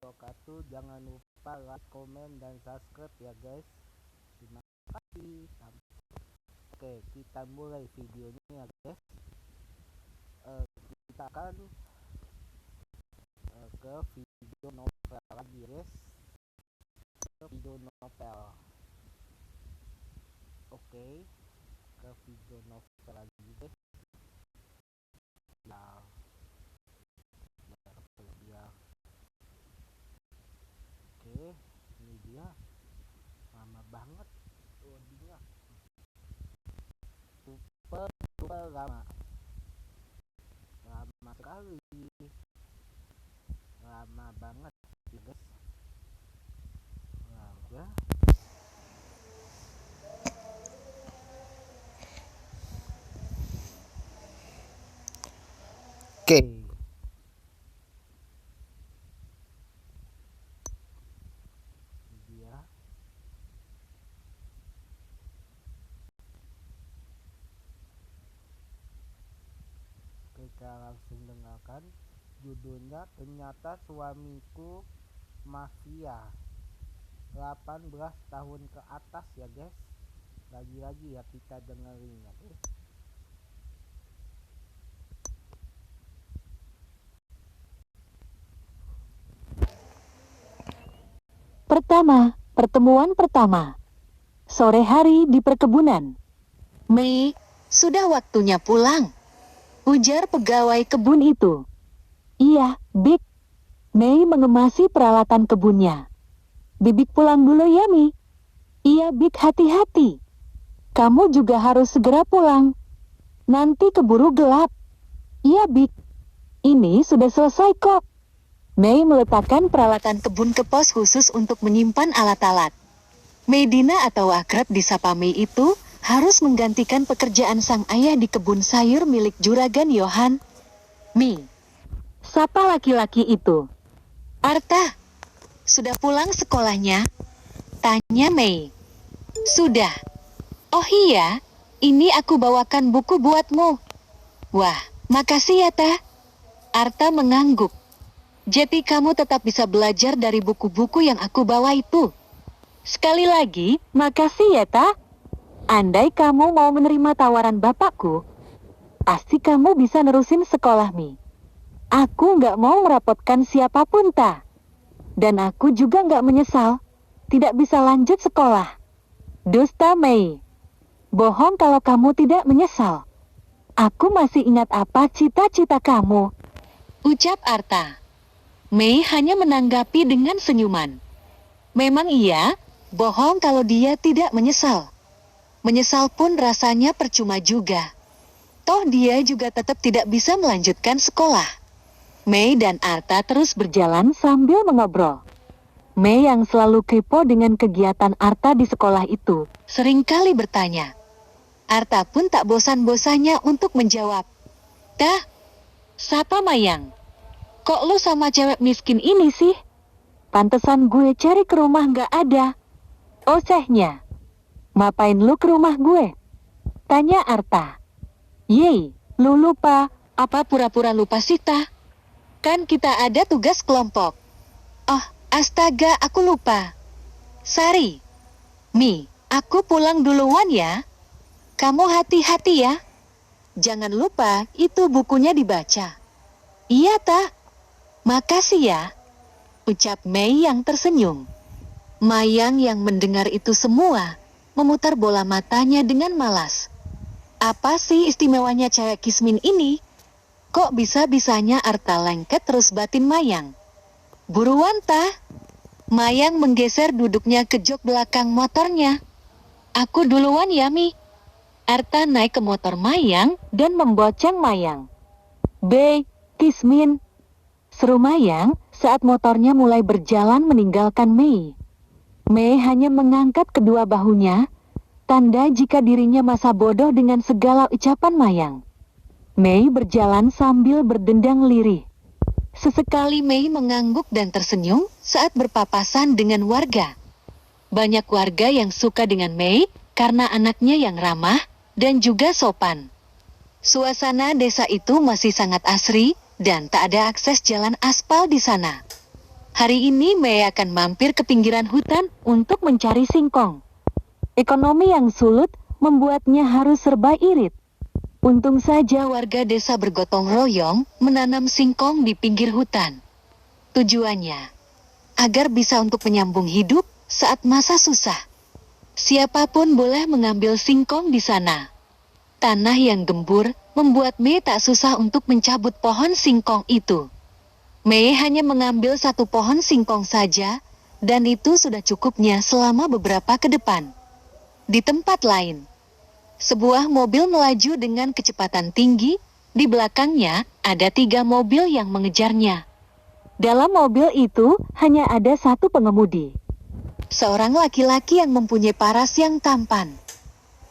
wabarakatuh. Jangan lupa like, komen, dan subscribe ya guys. Terima kasih. Oke, kita mulai videonya ya guys. Kita akan ke video novel lagi guys. Video novel. Oke, ke video novel lagi guys. Ya. Oke, ini dia. Lama banget. Oh, dia. Super lama. Lama sekali. Lama banget sih guys. Nah, udah. Oke. Dia. Kita langsung dengarkan judulnya. Ternyata Suamiku Mafia. 18 tahun ke atas ya guys. Lagi-lagi ya kita dengerin ya guys. Pertemuan pertama. Sore hari di perkebunan. Mei, sudah waktunya pulang, ujar pegawai kebun itu. Iya, Bik. Mei mengemasi peralatan kebunnya. Bibik pulang dulu ya, Mi. Iya, Bik, hati-hati. Kamu juga harus segera pulang. Nanti keburu gelap. Iya, Bik. Ini sudah selesai kok. Mei meletakkan peralatan kebun ke pos khusus untuk menyimpan alat-alat. Medina atau akrab disapa Mei itu harus menggantikan pekerjaan sang ayah di kebun sayur milik juragan Yohan. Mi, Sapa laki-laki itu. Arta, sudah pulang sekolahnya? Tanya Mei. Sudah. Oh iya, ini aku bawakan buku buatmu. Wah, makasih ya, Ta. Arta mengangguk. Jadi kamu tetap bisa belajar dari buku-buku yang aku bawa itu. Sekali lagi, makasih ya, Ta. Andai kamu mau menerima tawaran bapakku, pasti kamu bisa nerusin sekolah, Mi. Aku nggak mau merepotkan siapapun, Ta. Dan aku juga nggak menyesal tidak bisa lanjut sekolah. Dusta, Mei. Bohong kalau kamu tidak menyesal. Aku masih ingat apa cita-cita kamu. Ucap Arta. Mei hanya menanggapi dengan senyuman. Memang iya, bohong kalau dia tidak menyesal. Menyesal pun rasanya percuma juga. Toh dia juga tetap tidak bisa melanjutkan sekolah. Mei dan Arta terus Berjalan sambil mengobrol. Mei yang selalu kepo dengan kegiatan Arta di sekolah itu seringkali bertanya. Arta pun tak bosan-bosannya untuk menjawab. Dah, sapa Mayang? Kok lu sama cewek miskin ini sih? Pantesan gue cari ke rumah nggak ada. Osehnya. Ngapain lu ke rumah gue? Tanya Arta. Yey, lu lupa. Apa pura-pura lupa sih, Ta? Kan kita ada tugas kelompok. Oh, astaga, aku lupa. Sari. Mi, aku pulang duluan ya. Kamu hati-hati ya. Jangan lupa, itu bukunya dibaca. Iya, Ta. Makasih ya. Ucap Mei yang tersenyum. Mayang yang mendengar itu semua, memutar bola matanya dengan malas. Apa sih istimewanya cewek Kismin ini? Kok bisa-bisanya Arta lengket terus batin Mayang? Buruan, Ta. Mayang menggeser duduknya ke jok belakang motornya. Aku duluan ya, Mi. Arta naik ke motor Mayang dan memboceng Mayang. Kismin. Seru Mayang saat motornya mulai berjalan meninggalkan Mei. Mei hanya mengangkat kedua bahunya, tanda jika dirinya masa bodoh dengan segala ucapan Mayang. Mei berjalan sambil berdendang lirih. Sesekali Mei mengangguk dan tersenyum saat berpapasan dengan warga. Banyak warga yang suka dengan Mei karena anaknya yang ramah dan juga sopan. Suasana desa itu masih sangat asri dan tak ada akses jalan aspal di sana. Hari ini Mei akan mampir ke pinggiran hutan untuk mencari singkong. Ekonomi yang sulit membuatnya harus serba irit. Untung saja warga desa bergotong royong menanam singkong di pinggir hutan. Tujuannya, agar bisa untuk menyambung hidup saat masa susah. Siapapun boleh mengambil singkong di sana. Tanah yang gembur membuat Mei tak susah untuk mencabut pohon singkong itu. Mei hanya mengambil satu pohon singkong saja, dan itu sudah cukupnya selama beberapa ke depan. Di tempat lain, sebuah mobil melaju dengan kecepatan tinggi, di belakangnya ada 3 mobil yang mengejarnya. Dalam mobil itu hanya ada satu pengemudi. Seorang laki-laki yang mempunyai paras yang tampan.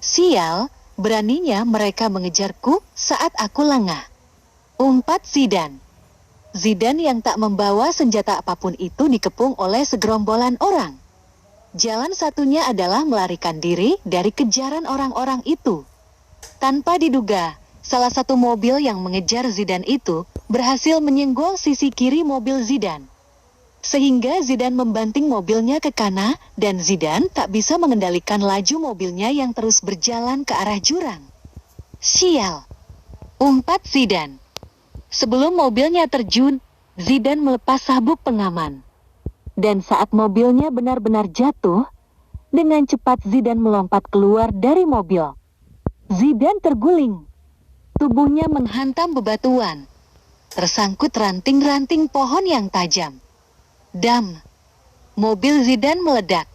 Sial, beraninya mereka mengejarku saat aku lengah. Umpat Zidane. Zidane yang tak membawa senjata apapun itu dikepung oleh segerombolan orang. Jalan satunya adalah melarikan diri dari kejaran orang-orang itu. Tanpa diduga, salah satu mobil yang mengejar Zidane itu berhasil menyenggol sisi kiri mobil Zidane. Sehingga Zidane membanting mobilnya ke kanan dan Zidane tak bisa mengendalikan laju mobilnya yang terus berjalan ke arah jurang. Sial! Umpat Zidane. Sebelum mobilnya terjun, Zidane melepas sabuk pengaman. Dan saat mobilnya benar-benar jatuh, dengan cepat Zidane melompat keluar dari mobil. Zidane terguling. Tubuhnya menghantam bebatuan. Tersangkut ranting-ranting pohon yang tajam. Dam! Mobil Zidane meledak.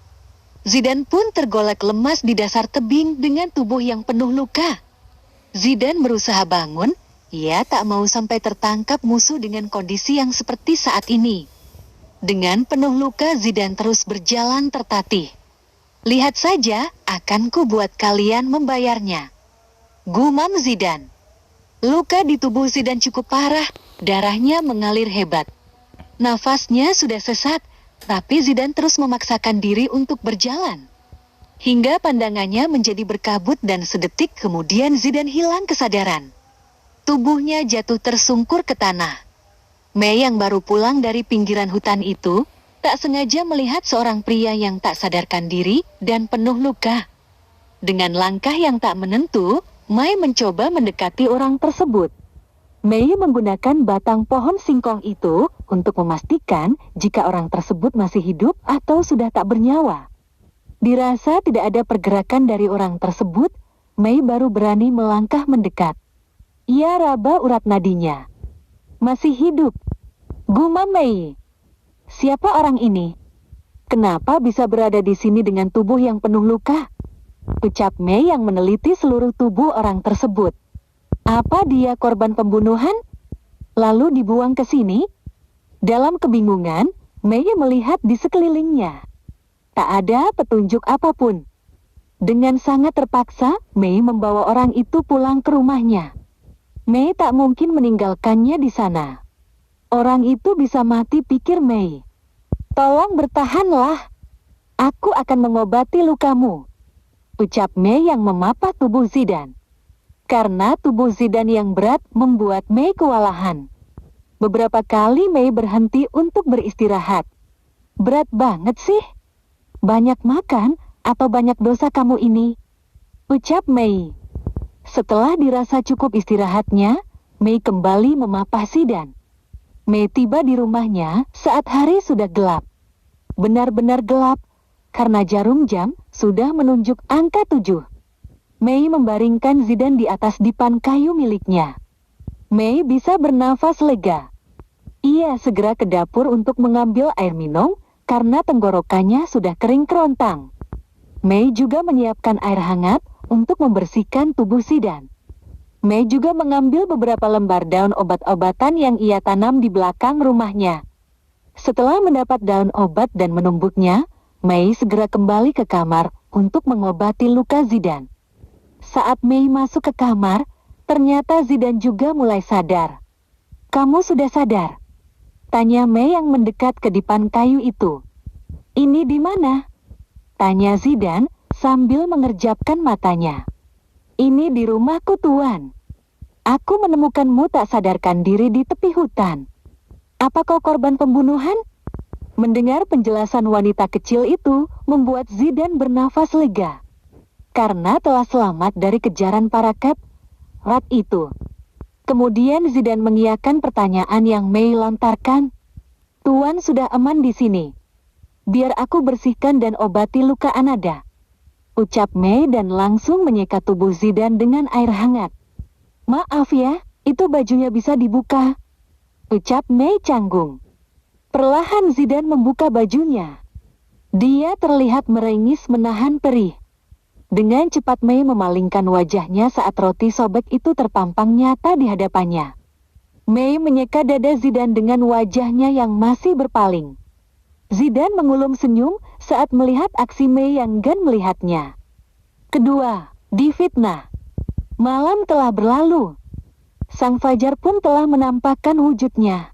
Zidane pun tergolek lemas di dasar tebing dengan tubuh yang penuh luka. Zidane berusaha bangun, ia tak mau sampai tertangkap musuh dengan kondisi yang seperti saat ini. Dengan penuh luka Zidane terus berjalan tertatih. Lihat saja, akan ku buat kalian membayarnya. Gumam Zidane. Luka di tubuh Zidane cukup parah, darahnya mengalir hebat. Nafasnya sudah sesak, tapi Zidane terus memaksakan diri untuk berjalan. Hingga pandangannya menjadi berkabut dan sedetik kemudian Zidane hilang kesadaran. Tubuhnya jatuh tersungkur ke tanah. Mei yang baru pulang dari pinggiran hutan itu, tak sengaja melihat seorang pria yang tak sadarkan diri dan penuh luka. Dengan langkah yang tak menentu, Mei mencoba mendekati orang tersebut. Mei menggunakan batang pohon singkong itu untuk memastikan jika orang tersebut masih hidup atau sudah tak bernyawa. Dirasa tidak ada pergerakan dari orang tersebut, Mei baru berani melangkah mendekat. Ia raba urat nadinya. Masih hidup. Gumam Mei. Siapa orang ini? Kenapa bisa berada di sini dengan tubuh yang penuh luka? Ucap Mei yang meneliti seluruh tubuh orang tersebut. Apa dia korban pembunuhan? Lalu dibuang ke sini? Dalam kebingungan, Mei melihat di sekelilingnya. Tak ada petunjuk apapun. Dengan sangat terpaksa, Mei membawa orang itu pulang ke rumahnya. Mei tak mungkin meninggalkannya di sana. Orang itu bisa mati, pikir Mei. Tolong bertahanlah. Aku akan mengobati lukamu. Ucap Mei yang memapah tubuh Zidane. Karena tubuh Zidane yang berat membuat Mei kewalahan. Beberapa kali Mei berhenti untuk beristirahat. Berat banget sih. Banyak makan atau banyak dosa kamu ini? Ucap Mei. Setelah dirasa cukup istirahatnya, Mei kembali memapah Zidane. Mei tiba di rumahnya saat hari sudah gelap. Benar-benar gelap, karena jarum jam sudah menunjuk angka 7. Mei membaringkan Zidane di atas dipan kayu miliknya. Mei bisa bernafas lega. Ia segera ke dapur untuk mengambil air minum, karena tenggorokannya sudah kering kerontang. Mei juga menyiapkan air hangat untuk membersihkan tubuh Zidane. Mei juga mengambil beberapa lembar daun obat-obatan yang ia tanam di belakang rumahnya. Setelah mendapat daun obat dan menumbuknya, Mei segera kembali ke kamar untuk mengobati luka Zidane. Saat Mei masuk ke kamar, ternyata Zidane juga mulai sadar. "Kamu sudah sadar?" tanya Mei yang mendekat ke dipan kayu itu. "Ini di mana?" tanya Zidane sambil mengerjapkan matanya. "Ini di rumahku, Tuan. Aku menemukanmu tak sadarkan diri di tepi hutan. Apa kau korban pembunuhan?" Mendengar penjelasan wanita kecil itu membuat Zidane bernafas lega. Karena telah selamat dari kejaran para rat itu. Kemudian Zidane mengiyakan pertanyaan yang Mei lontarkan. Tuan sudah aman di sini. Biar aku bersihkan dan obati luka Anada. Ucap Mei dan langsung menyeka tubuh Zidane dengan air hangat. Maaf ya, itu bajunya bisa dibuka. Ucap Mei canggung. Perlahan Zidane membuka bajunya. Dia terlihat meringis menahan perih. Dengan cepat Mei memalingkan wajahnya saat roti sobek itu terpampang nyata di hadapannya. Mei menyeka dada Zidane dengan wajahnya yang masih berpaling. Zidane mengulum senyum saat melihat aksi Mei yang enggan melihatnya. Kedua, difitnah. Malam telah berlalu. Sang fajar pun telah menampakkan wujudnya.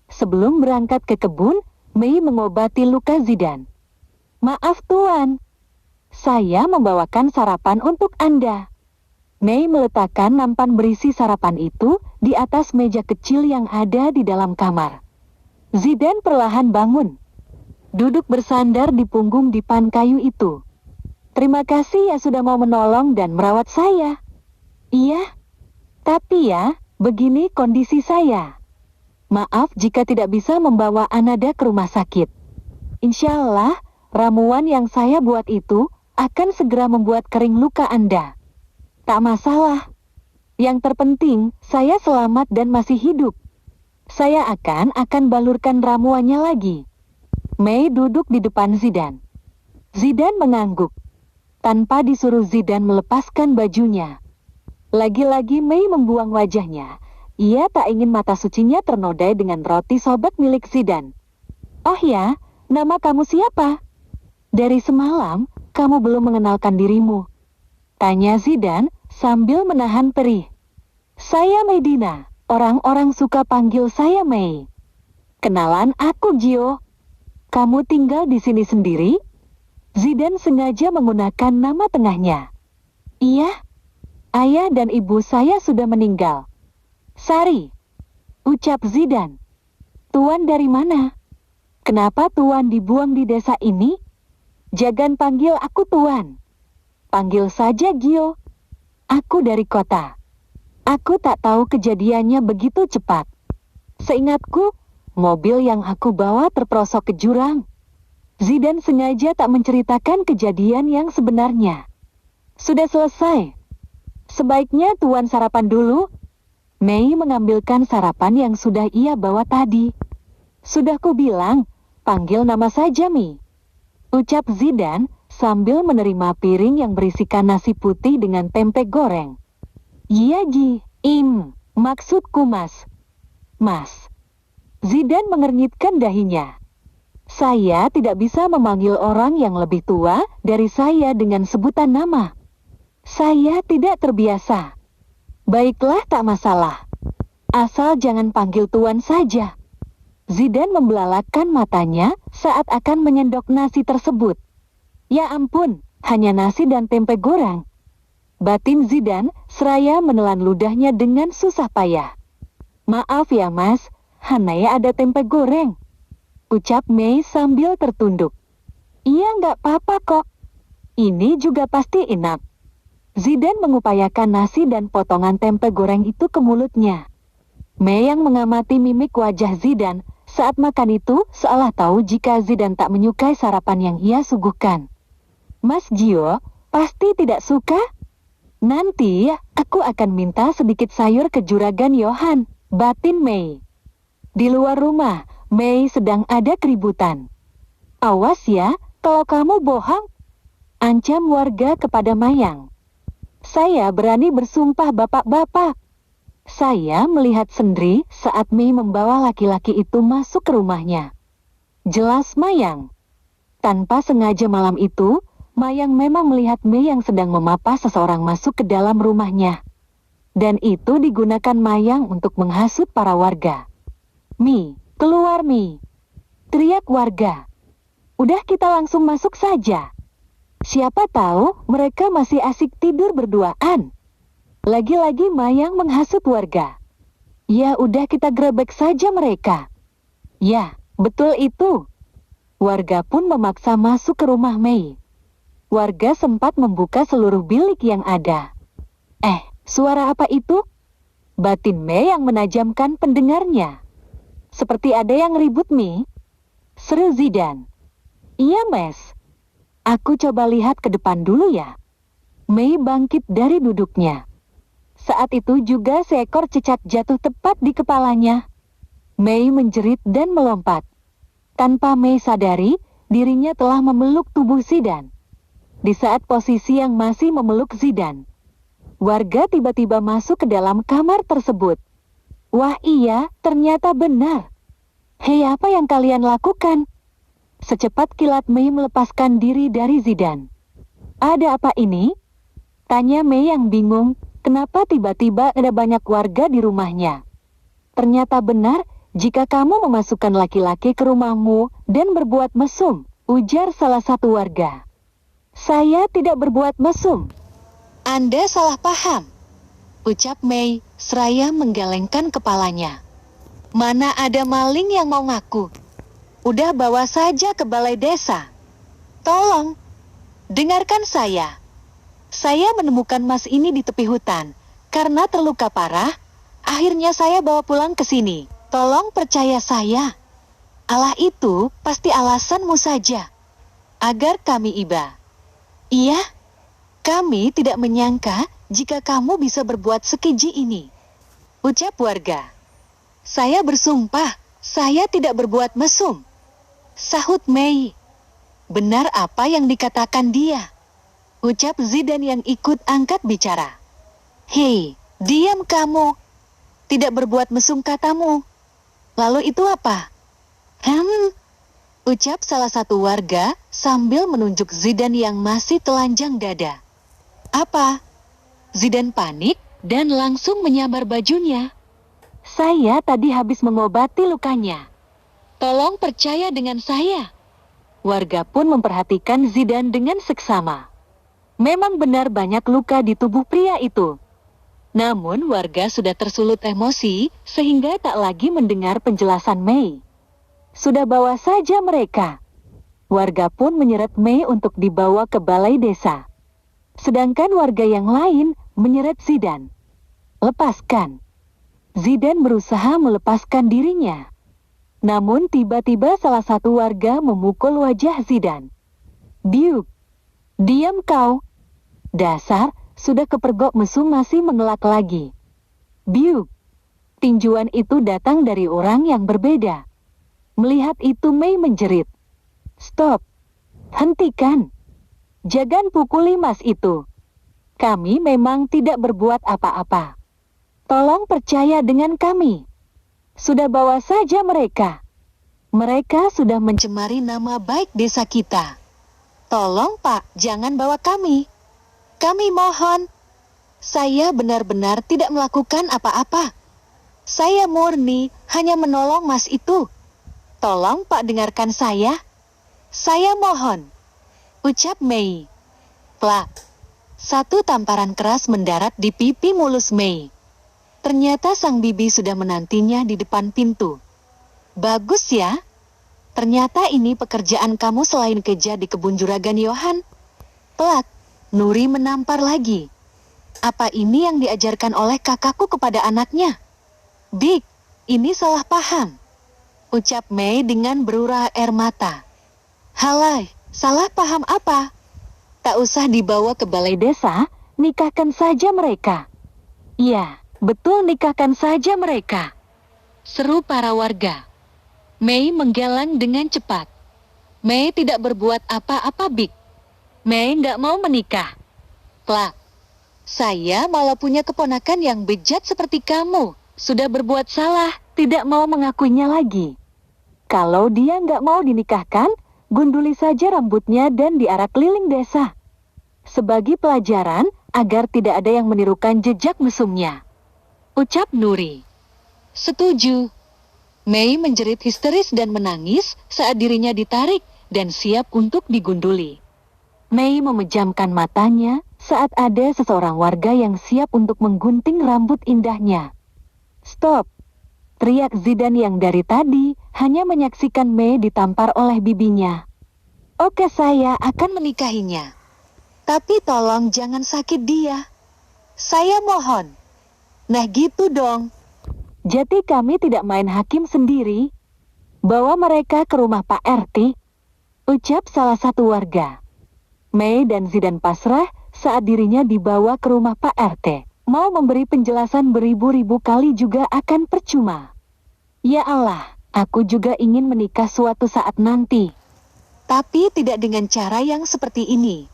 Sebelum berangkat ke kebun, Mei mengobati luka Zidane. Maaf Tuan, saya membawakan sarapan untuk Anda. Mei meletakkan nampan berisi sarapan itu di atas meja kecil yang ada di dalam kamar. Zidane perlahan bangun. Duduk bersandar di punggung dipan kayu itu. Terima kasih ya sudah mau menolong dan merawat saya. Iya, tapi ya, begini kondisi saya. Maaf jika tidak bisa membawa Anada ke rumah sakit. Insya Allah, ramuan yang saya buat itu akan segera membuat kering luka Anda. Tak masalah. Yang terpenting, saya selamat dan masih hidup. Saya akan balurkan ramuannya lagi. Mei duduk di depan Zidane. Zidane mengangguk. Tanpa disuruh Zidane melepaskan bajunya. Lagi-lagi Mei membuang wajahnya. Ia tak ingin mata sucinya ternodai dengan roti sobek milik Zidane. Oh ya, nama kamu siapa? Dari semalam, kamu belum mengenalkan dirimu. Tanya Zidane sambil menahan perih. Saya Medina, orang-orang suka panggil saya Mei. Kenalan aku Gio. Kamu tinggal di sini sendiri? Zidane sengaja menggunakan nama tengahnya. Iya, ayah dan ibu saya sudah meninggal. Sari, ucap Zidane. Tuan dari mana? Kenapa Tuan dibuang di desa ini? Jangan panggil aku Tuan. Panggil saja Gio. Aku dari kota. Aku tak tahu kejadiannya begitu cepat. Seingatku, mobil yang aku bawa terperosok ke jurang. Zidane sengaja tak menceritakan kejadian yang sebenarnya. Sudah selesai. Sebaiknya Tuan sarapan dulu. Mei mengambilkan sarapan yang sudah ia bawa tadi. Sudah ku bilang, panggil nama saja Mi. Ucap Zidane sambil menerima piring yang berisikan nasi putih dengan tempe goreng. Iya Gi, maksudku Mas. Mas. Zidane mengernyitkan dahinya. Saya tidak bisa memanggil orang yang lebih tua dari saya dengan sebutan nama. Saya tidak terbiasa. Baiklah, tak masalah. Asal jangan panggil Tuan saja. Zidane membelalakkan matanya saat akan menyendok nasi tersebut. Ya ampun, hanya nasi dan tempe goreng. Batin Zidane seraya menelan ludahnya dengan susah payah. Maaf ya Mas, hanya ada tempe goreng. Ucap Mei sambil tertunduk. Iya nggak apa-apa kok. Ini juga pasti enak. Zidane mengupayakan nasi dan potongan tempe goreng itu ke mulutnya. Mei yang mengamati mimik wajah Zidane saat makan itu seolah tahu jika Zidane tak menyukai sarapan yang ia suguhkan. Mas Gio, pasti tidak suka? Nanti aku akan minta sedikit sayur ke juragan Johan, batin Mei. Di luar rumah, Mei sedang ada keributan. Awas ya, kalau kamu bohong. Ancam warga kepada Mayang. Saya berani bersumpah bapak-bapak. Saya melihat sendiri saat Mei membawa laki-laki itu masuk ke rumahnya. Jelas Mayang. Tanpa sengaja malam itu, Mayang memang melihat Mei yang sedang memapa seseorang masuk ke dalam rumahnya. Dan itu digunakan Mayang untuk menghasut para warga. Mi, keluar Mi. Teriak warga. Udah kita langsung masuk saja. Siapa tahu mereka masih asik tidur berduaan. Lagi-lagi Mayang menghasut warga. Ya udah kita grebek saja mereka. Ya, betul itu. Warga pun memaksa masuk ke rumah Mei. Warga sempat membuka seluruh bilik yang ada. Suara apa itu? Batin Mei yang menajamkan pendengarnya. Seperti ada yang ribut, Mi. Seru Zidan. Iya, Mes. Aku coba lihat ke depan dulu ya. Mei bangkit dari duduknya. Saat itu juga seekor cicak jatuh tepat di kepalanya. Mei menjerit dan melompat. Tanpa Mei sadari, dirinya telah memeluk tubuh Zidan. Di saat posisi yang masih memeluk Zidan, warga tiba-tiba masuk ke dalam kamar tersebut. Wah iya, ternyata benar. Hei, apa yang kalian lakukan? Secepat kilat Mei melepaskan diri dari Zidan. Ada apa ini? Tanya Mei yang bingung, kenapa tiba-tiba ada banyak warga di rumahnya. Ternyata benar, jika kamu memasukkan laki-laki ke rumahmu dan berbuat mesum, ujar salah satu warga. Saya tidak berbuat mesum. Anda salah paham, ucap Mei, seraya menggelengkan kepalanya. Mana ada maling yang mau ngaku. Udah bawa saja ke balai desa. Tolong, dengarkan saya. Saya menemukan mas ini di tepi hutan. Karena terluka parah, akhirnya saya bawa pulang ke sini. Tolong percaya saya. Allah itu pasti alasanmu saja. Agar kami iba. Iya, kami tidak menyangka jika kamu bisa berbuat sekeji ini, ucap warga. Saya bersumpah, saya tidak berbuat mesum, sahut Mei. Benar apa yang dikatakan dia, ucap Zidan yang ikut angkat bicara. Hei, diam kamu. Tidak berbuat mesum katamu. Lalu itu apa? Ucap salah satu warga sambil menunjuk Zidan yang masih telanjang dada. Apa? Zidan panik dan langsung menyambar bajunya. Saya tadi habis mengobati lukanya. Tolong percaya dengan saya. Warga pun memperhatikan Zidan dengan seksama. Memang benar banyak luka di tubuh pria itu. Namun warga sudah tersulut emosi sehingga tak lagi mendengar penjelasan Mei. Sudah bawa saja mereka. Warga pun menyeret Mei untuk dibawa ke balai desa. Sedangkan warga yang lain menyeret Zidan. Lepaskan. Zidan berusaha melepaskan dirinya. Namun tiba-tiba salah satu warga memukul wajah Zidan. Biuk. Diam kau. Dasar, sudah kepergok mesum masih mengelak lagi. Biuk. Tinjuan itu datang dari orang yang berbeda. Melihat itu Mei menjerit. Stop. Hentikan. Jangan pukuli mas itu. Kami memang tidak berbuat apa-apa. Tolong percaya dengan kami. Sudah bawa saja mereka. Mereka sudah Mencemari nama baik desa kita. Tolong Pak, jangan bawa kami. Kami mohon. Saya benar-benar tidak melakukan apa-apa. Saya murni hanya menolong mas itu. Tolong Pak dengarkan saya. Saya mohon. Ucap Mei. Plak. Satu tamparan keras mendarat di pipi mulus Mei. Ternyata sang bibi sudah menantinya di depan pintu. Bagus ya. Ternyata ini pekerjaan kamu selain kerja di kebun juragan Yohan. Plak. Nuri menampar lagi. Apa ini yang diajarkan oleh kakakku kepada anaknya? Big, ini salah paham. Ucap Mei dengan berurai air mata. Halai, salah paham apa? Tak usah dibawa ke balai desa, nikahkan saja mereka. Iya, betul nikahkan saja mereka. Seru para warga. Mei menggalang dengan cepat. Mei tidak berbuat apa-apa, Big. Mei nggak mau menikah. Plak. Saya malah punya keponakan yang bejat seperti kamu. Sudah berbuat salah, tidak mau mengakuinya lagi. Kalau dia nggak mau dinikahkan, gunduli saja rambutnya dan diarak keliling desa. Sebagai pelajaran, agar tidak ada yang menirukan jejak mesumnya. Ucap Nuri. Setuju. Mei menjerit histeris dan menangis saat dirinya ditarik dan siap untuk digunduli. Mei memejamkan matanya saat ada seseorang warga yang siap untuk menggunting rambut indahnya. Stop. teriak Zidan yang dari tadi hanya menyaksikan Mei ditampar oleh bibinya. Oke, saya akan menikahinya. Tapi tolong jangan sakit dia. Saya mohon. Nah gitu dong. Jadi kami tidak main hakim sendiri? Bawa mereka ke rumah Pak RT, ucap salah satu warga. Mei dan Zidan pasrah saat dirinya dibawa ke rumah Pak RT. Mau memberi penjelasan beribu-ribu kali juga akan percuma. Ya Allah, aku juga ingin menikah suatu saat nanti. Tapi tidak dengan cara yang seperti ini.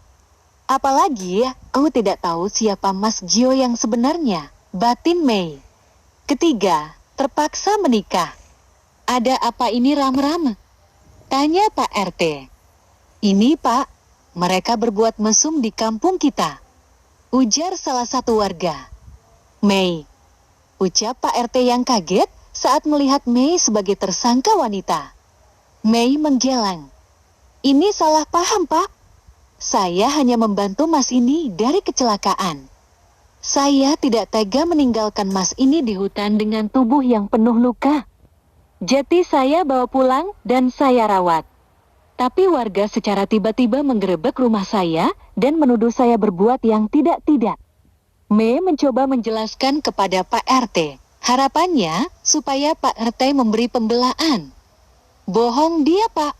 Apalagi aku tidak tahu siapa Mas Gio yang sebenarnya, batin Mei. Ketiga, terpaksa menikah. Ada apa ini ram-ram? Tanya Pak RT. Ini Pak, mereka berbuat mesum di kampung kita. Ujar salah satu warga. Mei, ucap Pak RT yang kaget saat melihat Mei sebagai tersangka wanita. Mei menggeleng. Ini salah paham Pak. Saya hanya membantu Mas ini dari kecelakaan. Saya tidak tega meninggalkan Mas ini di hutan dengan tubuh yang penuh luka. Jadi saya bawa pulang dan saya rawat. Tapi warga secara tiba-tiba menggerebek rumah saya dan menuduh saya berbuat yang tidak-tidak. Mei mencoba menjelaskan kepada Pak RT. Harapannya supaya Pak RT memberi pembelaan. Bohong dia Pak.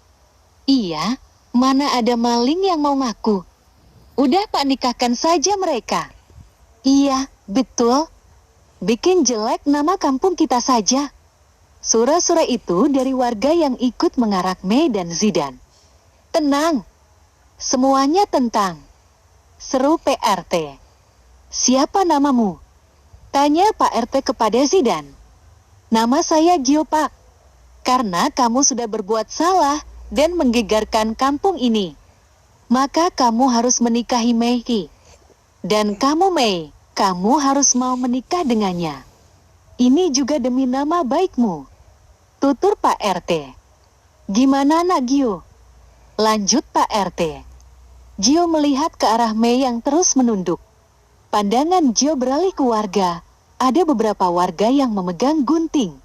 Iya, mana ada maling yang mau ngaku. Udah Pak, nikahkan saja mereka. Iya, betul. Bikin jelek nama kampung kita saja. Surah-surah itu dari warga yang ikut mengarak Mei dan Zidan. Tenang. Semuanya tentang. Seru PRT. Siapa namamu? Tanya Pak RT kepada Zidan. Nama saya Gio Pak. Karena kamu sudah berbuat salah dan menggegarkan kampung ini, maka kamu harus menikahi Mei. Dan kamu Mei, kamu harus mau menikah dengannya. Ini juga demi nama baikmu. Tutur Pak RT. Gimana nak Gio? Lanjut Pak RT. Gio melihat ke arah Mei yang terus menunduk. Pandangan Gio beralih ke warga. Ada beberapa warga yang memegang gunting.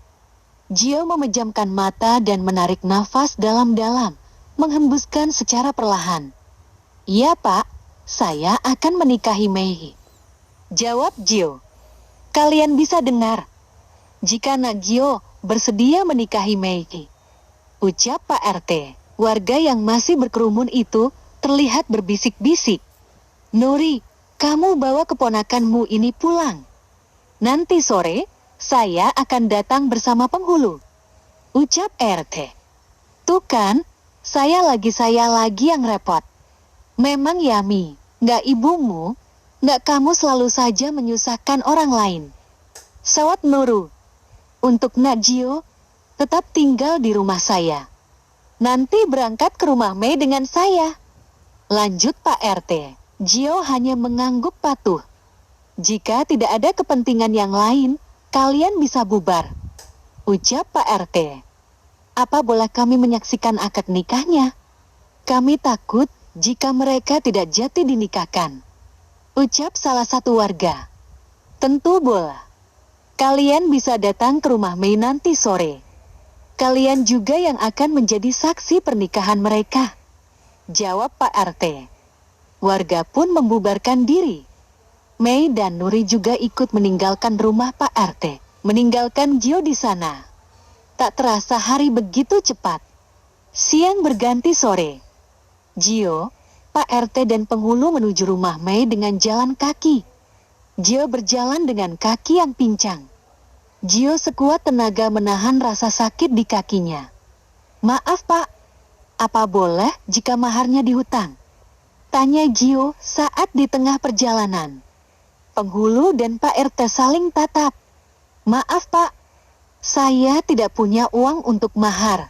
Gio memejamkan mata dan menarik nafas dalam-dalam, menghembuskan secara perlahan. Iya Pak, saya akan menikahi Mei. Jawab Gio. Kalian bisa dengar. Jika Nak Gio bersedia menikahi Mei, ucap Pak RT. Warga yang masih berkerumun itu terlihat berbisik-bisik. Nuri, kamu bawa keponakanmu ini pulang. Nanti sore, saya akan datang bersama penghulu. Ucap RT. Tuh kan, saya lagi yang repot. Memang Yami, nggak ibumu, nggak kamu selalu saja menyusahkan orang lain. Sawat Nuru. Untuk Nak Gio, tetap tinggal di rumah saya. Nanti berangkat ke rumah Mei dengan saya. Lanjut Pak RT. Gio hanya mengangguk patuh. Jika tidak ada kepentingan yang lain, kalian bisa bubar. Ucap Pak RT. Apa boleh kami menyaksikan akad nikahnya? Kami takut jika mereka tidak jati dinikahkan. Ucap salah satu warga. Tentu boleh. Kalian bisa datang ke rumah Mei nanti sore. Kalian juga yang akan menjadi saksi pernikahan mereka. Jawab Pak RT. Warga pun membubarkan diri. Mei dan Nuri juga ikut meninggalkan rumah Pak RT, meninggalkan Gio di sana. Tak terasa hari begitu cepat. Siang berganti sore. Gio, Pak RT dan penghulu menuju rumah Mei dengan jalan kaki. Gio berjalan dengan kaki yang pincang. Gio sekuat tenaga menahan rasa sakit di kakinya. Maaf Pak, apa boleh jika maharnya dihutang? Tanya Gio saat di tengah perjalanan. Penghulu dan Pak RT saling tatap. Maaf Pak, saya tidak punya uang untuk mahar.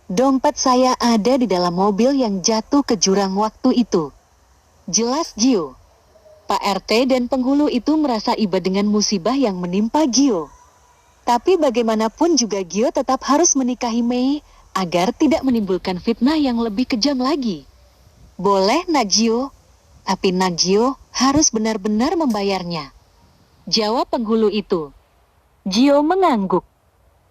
Dompet saya ada di dalam mobil yang jatuh ke jurang waktu itu. Jelas Gio. Pak RT dan penghulu itu merasa iba dengan musibah yang menimpa Gio. Tapi bagaimanapun juga Gio tetap harus menikahi Mei agar tidak menimbulkan fitnah yang lebih kejam lagi. Boleh Nak Gio, tapi Nak Gio harus benar-benar membayarnya. Jawab penghulu itu. Gio mengangguk.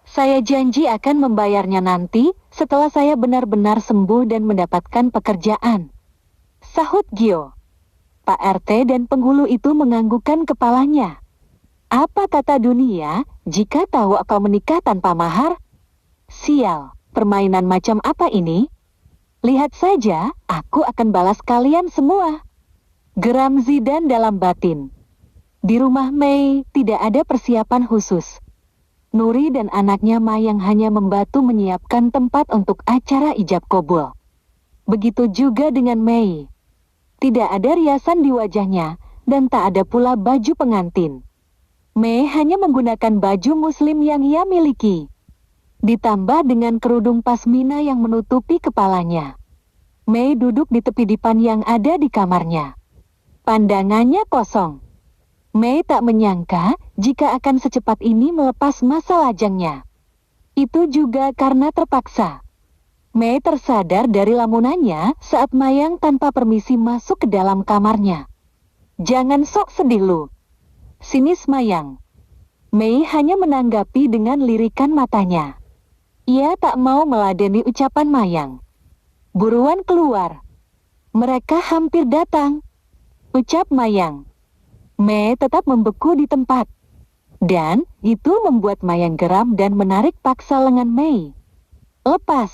Saya janji akan membayarnya nanti setelah saya benar-benar sembuh dan mendapatkan pekerjaan. Sahut Gio. Pak RT dan penghulu itu menganggukkan kepalanya. Apa kata dunia jika tahu kau menikah tanpa mahar? Sial, permainan macam apa ini? Lihat saja, aku akan balas kalian semua. Geram Zidan dalam batin. Di rumah Mei tidak ada persiapan khusus. Nuri dan anaknya Mayang hanya membantu menyiapkan tempat untuk acara ijab kabul. Begitu juga dengan Mei. Tidak ada riasan di wajahnya dan tak ada pula baju pengantin. Mei hanya menggunakan baju muslim yang ia miliki. Ditambah dengan kerudung pasmina yang menutupi kepalanya. Mei duduk di tepi dipan yang ada di kamarnya. Pandangannya kosong. Mei tak menyangka jika akan secepat ini melepas masa lajangnya. Itu juga karena terpaksa. Mei tersadar dari lamunannya saat Mayang tanpa permisi masuk ke dalam kamarnya. Jangan sok sedih lu. Sinis Mayang. Mei hanya menanggapi dengan lirikan matanya. Ia tak mau meladeni ucapan Mayang. Buruan keluar. Mereka hampir datang. Ucap Mayang. Mei tetap membeku di tempat. Dan itu membuat Mayang geram dan menarik paksa lengan Mei. Lepas.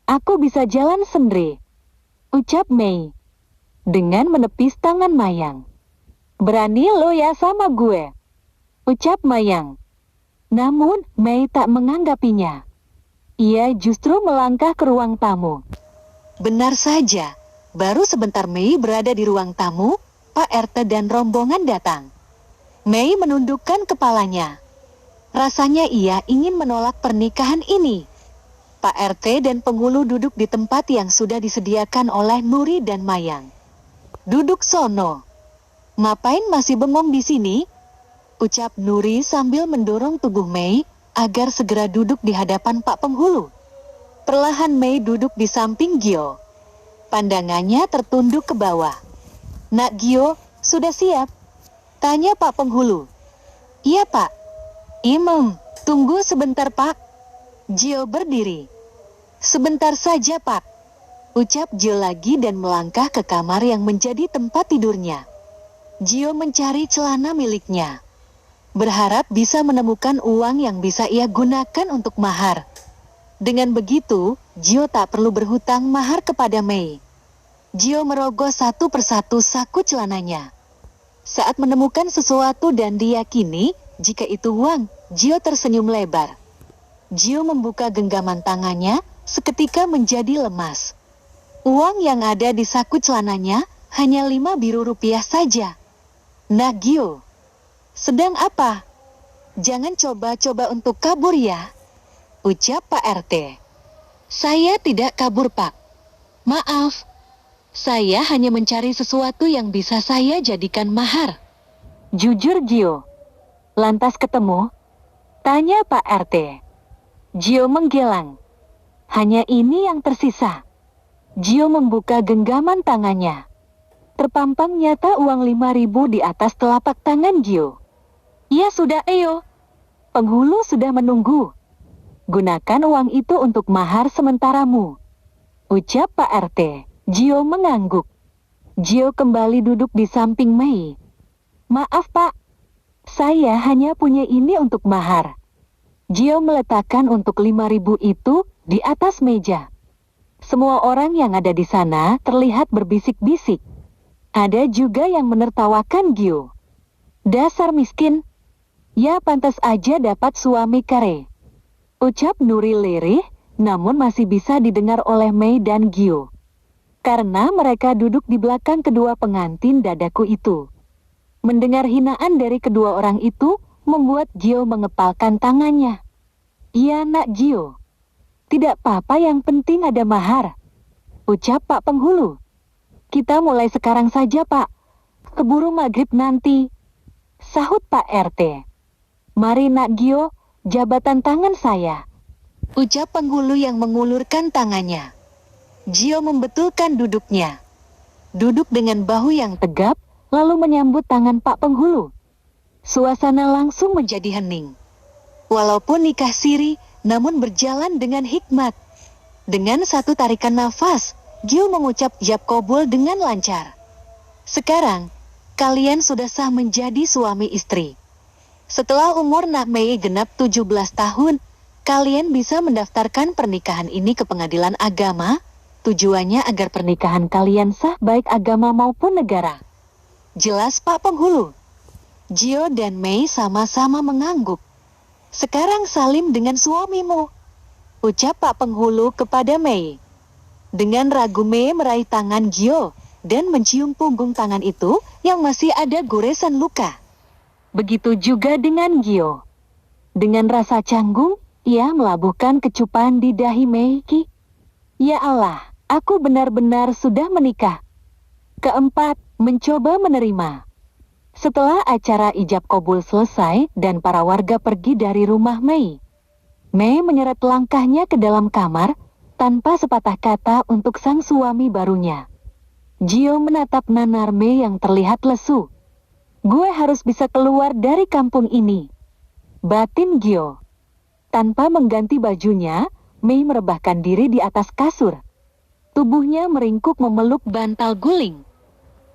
Aku bisa jalan sendiri. Ucap Mei. Dengan menepis tangan Mayang. Berani lo ya sama gue. Ucap Mayang. Namun Mei tak menganggapinya. Ia justru melangkah ke ruang tamu. Benar saja. Baru sebentar Mei berada di ruang tamu, Pak RT dan rombongan datang. Mei menundukkan kepalanya. Rasanya ia ingin menolak pernikahan ini. Pak RT dan penghulu duduk di tempat yang sudah disediakan oleh Nuri dan Mayang. Duduk sono. Ngapain masih bengong di sini? Ucap Nuri sambil mendorong tubuh Mei agar segera duduk di hadapan Pak Penghulu. Perlahan Mei duduk di samping Gio. Pandangannya tertunduk ke bawah. Nak Gio, sudah siap? Tanya Pak Penghulu. Iya Pak. Tunggu sebentar Pak. Gio berdiri. Sebentar saja Pak. Ucap Gio lagi dan melangkah ke kamar yang menjadi tempat tidurnya. Gio mencari celana miliknya. Berharap bisa menemukan uang yang bisa ia gunakan untuk mahar. Dengan begitu, Gio tak perlu berhutang mahar kepada Mei. Gio merogoh satu persatu saku celananya. Saat menemukan sesuatu dan diyakini jika itu uang, Gio tersenyum lebar. Gio membuka genggaman tangannya, seketika menjadi lemas. Uang yang ada di saku celananya hanya 5 biru rupiah saja. Nah Gio, sedang apa? Jangan coba-coba untuk kabur ya. Ucap Pak RT. Saya tidak kabur Pak. Maaf. Saya hanya mencari sesuatu yang bisa saya jadikan mahar. Jujur Gio. Lantas ketemu? Tanya Pak RT. Gio menggelang. Hanya ini yang tersisa. Gio membuka genggaman tangannya. Terpampang nyata uang 5.000 di atas telapak tangan Gio. Ya sudah ayo. Penghulu sudah menunggu. Gunakan uang itu untuk mahar sementaramu. Ucap Pak RT. Gio mengangguk. Gio kembali duduk di samping Mei. Maaf Pak. Saya hanya punya ini untuk mahar. Gio meletakkan untuk 5.000 itu di atas meja. Semua orang yang ada di sana terlihat berbisik-bisik. Ada juga yang menertawakan Gio. Dasar miskin. Ya pantas aja dapat suami kare. Ucap Nuri lirih, namun masih bisa didengar oleh Mei dan Gio. Karena mereka duduk di belakang kedua pengantin dadaku itu. Mendengar hinaan dari kedua orang itu, membuat Gio mengepalkan tangannya. Iya nak Gio. Tidak apa-apa yang penting ada mahar. Ucap Pak Penghulu. Kita mulai sekarang saja Pak. Keburu maghrib nanti. Sahut Pak RT. Mari nak Gio, jabatan tangan saya. Ucap penghulu yang mengulurkan tangannya. Gio membetulkan duduknya. Duduk dengan bahu yang tegap, lalu menyambut tangan Pak Penghulu. Suasana langsung menjadi hening. Walaupun nikah siri, namun berjalan dengan hikmat. Dengan satu tarikan nafas, Gio mengucap ijab kabul dengan lancar. Sekarang, kalian sudah sah menjadi suami istri. Setelah umur Nak Mei genap 17 tahun, kalian bisa mendaftarkan pernikahan ini ke pengadilan agama. Tujuannya agar pernikahan kalian sah baik agama maupun negara. Jelas Pak Penghulu? Gio dan Mei sama-sama mengangguk. Sekarang salim dengan suamimu, ucap Pak Penghulu kepada Mei. Dengan ragu Mei meraih tangan Gio dan mencium punggung tangan itu yang masih ada goresan luka. Begitu juga dengan Gio. Dengan rasa canggung, ia melabuhkan kecupan di dahi Mei. Ya Allah, aku benar-benar sudah menikah. Keempat, mencoba menerima. Setelah acara ijab kabul selesai dan para warga pergi dari rumah Mei, Mei menyeret langkahnya ke dalam kamar tanpa sepatah kata untuk sang suami barunya. Gio menatap nanar Mei yang terlihat lesu. Gue harus bisa keluar dari kampung ini, batin Gio. Tanpa mengganti bajunya, Mei merebahkan diri di atas kasur. Tubuhnya meringkuk memeluk bantal guling.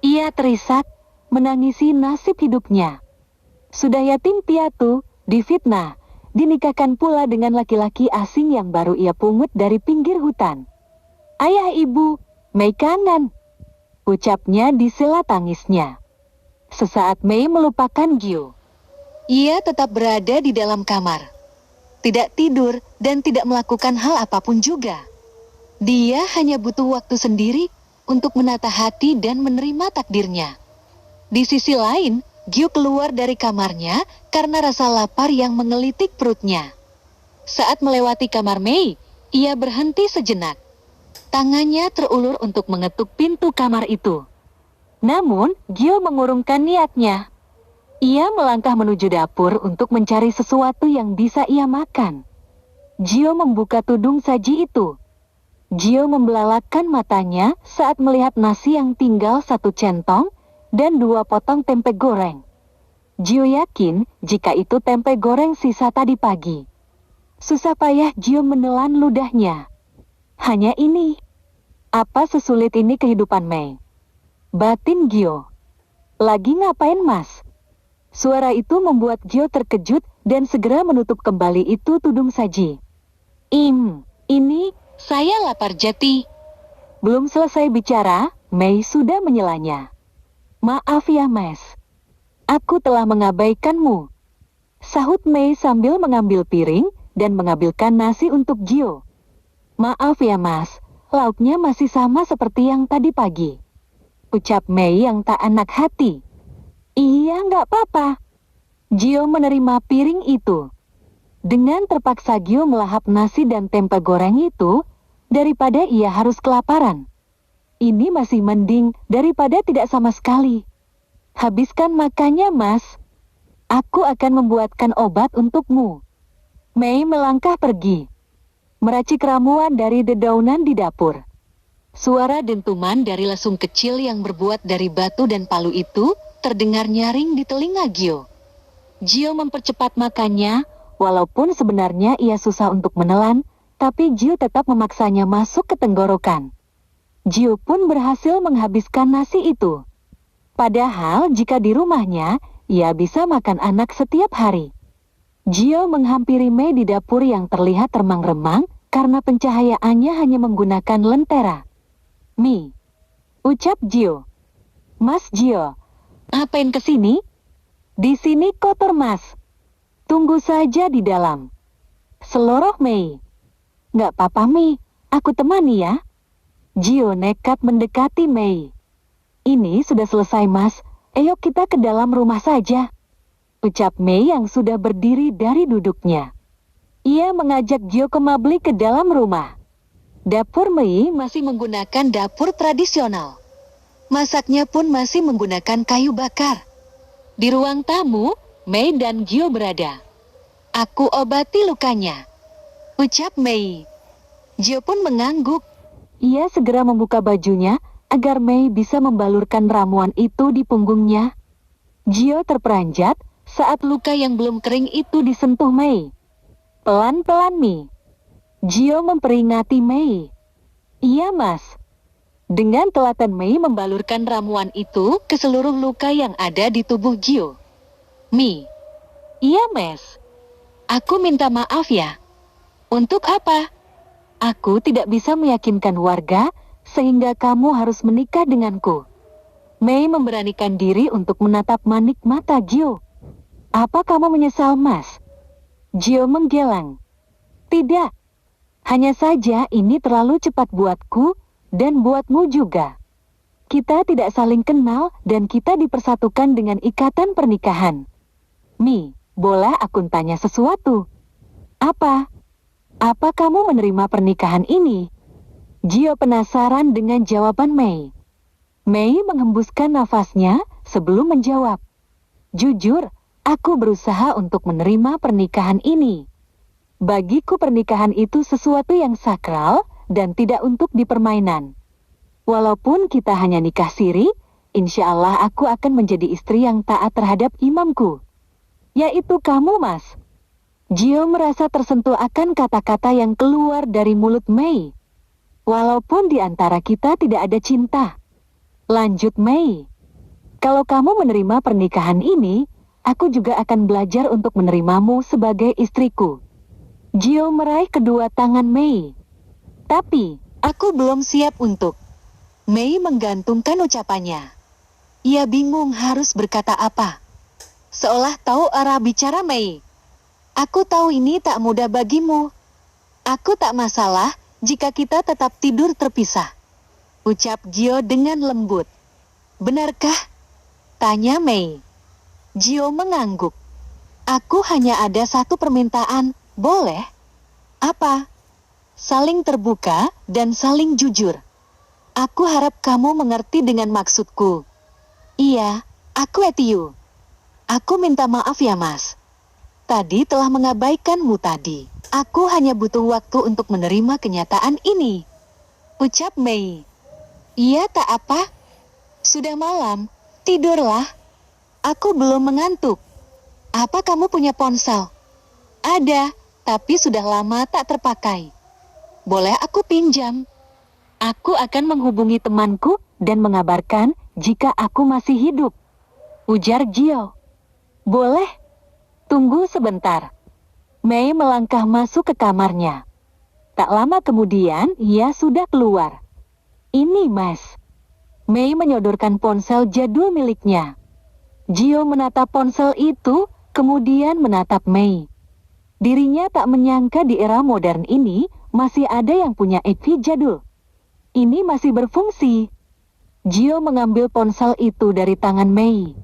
Ia terisak, menangisi nasib hidupnya. Sudah yatim piatu, difitnah, dinikahkan pula dengan laki-laki asing yang baru ia pungut dari pinggir hutan. Ayah ibu, Mei kangen, ucapnya di sela tangisnya. Sesaat Mei melupakan Gio. Ia tetap berada di dalam kamar. Tidak tidur dan tidak melakukan hal apapun juga. Dia hanya butuh waktu sendiri untuk menata hati dan menerima takdirnya. Di sisi lain, Gio keluar dari kamarnya karena rasa lapar yang mengelitik perutnya. Saat melewati kamar Mei, ia berhenti sejenak. Tangannya terulur untuk mengetuk pintu kamar itu. Namun, Gio mengurungkan niatnya. Ia melangkah menuju dapur untuk mencari sesuatu yang bisa ia makan. Gio membuka tudung saji itu. Gio membelalakkan matanya saat melihat nasi yang tinggal 1 centong dan 2 potong tempe goreng. Gio yakin jika itu tempe goreng sisa tadi pagi. Susah payah Gio menelan ludahnya. Hanya ini. Apa sesulit ini kehidupan Mei? Batin Gio. Lagi ngapain mas? Suara itu membuat Gio terkejut dan segera menutup kembali itu tudung saji. Ini, saya lapar jati. Belum selesai bicara, Mei sudah menyelanya. Maaf ya mas, aku telah mengabaikanmu, sahut Mei sambil mengambil piring dan mengambilkan nasi untuk Gio. Maaf ya mas, lauknya masih sama seperti yang tadi pagi, ucap Mei yang tak enak hati. Iya nggak apa-apa. Gio menerima piring itu. Dengan terpaksa Gio melahap nasi dan tempe goreng itu, daripada ia harus kelaparan. Ini masih mending daripada tidak sama sekali. Habiskan makannya mas. Aku akan membuatkan obat untukmu. Mei melangkah pergi. Meracik ramuan dari dedaunan di dapur. Suara dentuman dari lesung kecil yang berbuat dari batu dan palu itu terdengar nyaring di telinga Gio. Gio mempercepat makannya, walaupun sebenarnya ia susah untuk menelan, tapi Gio tetap memaksanya masuk ke tenggorokan. Gio pun berhasil menghabiskan nasi itu. Padahal jika di rumahnya, ia bisa makan anak setiap hari. Gio menghampiri Mei di dapur yang terlihat remang-remang karena pencahayaannya hanya menggunakan lentera. Mi, ucap Gio. Mas Gio, ngapain kesini? Di sini kotor mas. Tunggu saja di dalam. Seloroh Mei. Nggak apa-apa Mi, aku temani ya. Gio nekat mendekati Mei. Ini sudah selesai mas, ayo kita ke dalam rumah saja, ucap Mei yang sudah berdiri dari duduknya. Ia mengajak Gio kembali ke dalam rumah. Dapur Mei masih menggunakan dapur tradisional. Masaknya pun masih menggunakan kayu bakar. Di ruang tamu, Mei dan Gio berada. Aku obati lukanya, ucap Mei. Gio pun mengangguk. Ia segera membuka bajunya agar Mei bisa membalurkan ramuan itu di punggungnya. Gio terperanjat saat luka yang belum kering itu disentuh Mei. Pelan-pelan, Mi. Gio memperingati Mei. Iya, Mas. Dengan telaten Mei membalurkan ramuan itu ke seluruh luka yang ada di tubuh Gio. Mi. Iya, Mas. Aku minta maaf ya. Untuk apa? Aku tidak bisa meyakinkan warga sehingga kamu harus menikah denganku. Mei memberanikan diri untuk menatap manik mata Gio. Apa kamu menyesal, Mas? Gio menggeleng. Tidak. Hanya saja ini terlalu cepat buatku dan buatmu juga. Kita tidak saling kenal dan kita dipersatukan dengan ikatan pernikahan. Mi, boleh aku tanya sesuatu? Apa? Apa kamu menerima pernikahan ini? Gio penasaran dengan jawaban Mei. Mei menghembuskan nafasnya sebelum menjawab. Jujur, aku berusaha untuk menerima pernikahan ini. Bagiku pernikahan itu sesuatu yang sakral dan tidak untuk dipermainan. Walaupun kita hanya nikah siri, insya Allah aku akan menjadi istri yang taat terhadap imamku. Yaitu kamu, Mas. Gio merasa tersentuh akan kata-kata yang keluar dari mulut Mei. Walaupun di antara kita tidak ada cinta. Lanjut Mei. Kalau kamu menerima pernikahan ini, aku juga akan belajar untuk menerimamu sebagai istriku. Gio meraih kedua tangan Mei. Tapi, aku belum siap untuk. Mei menggantungkan ucapannya. Ia bingung harus berkata apa. Seolah tahu arah bicara Mei. Aku tahu ini tak mudah bagimu. Aku tak masalah jika kita tetap tidur terpisah. Ucap Gio dengan lembut. Benarkah? Tanya Mei. Gio mengangguk. Aku hanya ada satu permintaan, boleh? Apa? Saling terbuka dan saling jujur. Aku harap kamu mengerti dengan maksudku. Iya, aku Etiu. Aku minta maaf ya, Mas. Tadi telah mengabaikanmu tadi. Aku hanya butuh waktu untuk menerima kenyataan ini. Ucap Mei. Iya tak apa. Sudah malam, tidurlah. Aku belum mengantuk. Apa kamu punya ponsel? Ada, tapi sudah lama tak terpakai. Boleh aku pinjam? Aku akan menghubungi temanku dan mengabarkan jika aku masih hidup. Ujar Gio. Boleh. Tunggu sebentar. Mei melangkah masuk ke kamarnya. Tak lama kemudian, ia sudah keluar. Ini, Mas. Mei menyodorkan ponsel jadul miliknya. Gio menatap ponsel itu, kemudian menatap Mei. Dirinya tak menyangka di era modern ini masih ada yang punya EV jadul. Ini masih berfungsi. Gio mengambil ponsel itu dari tangan Mei.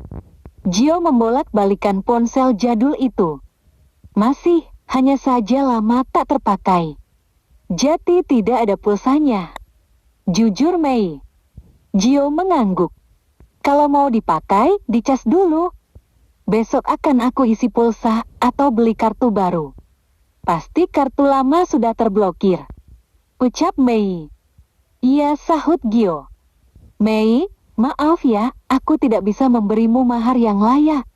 Gio membolak-balikan ponsel jadul itu. Masih, hanya saja lama tak terpakai. Jati tidak ada pulsanya. Jujur Mei. Gio mengangguk. Kalau mau dipakai, dicas dulu. Besok akan aku isi pulsa atau beli kartu baru. Pasti kartu lama sudah terblokir. Ucap Mei. Iya, sahut Gio. Mei, maaf ya, aku tidak bisa memberimu mahar yang layak.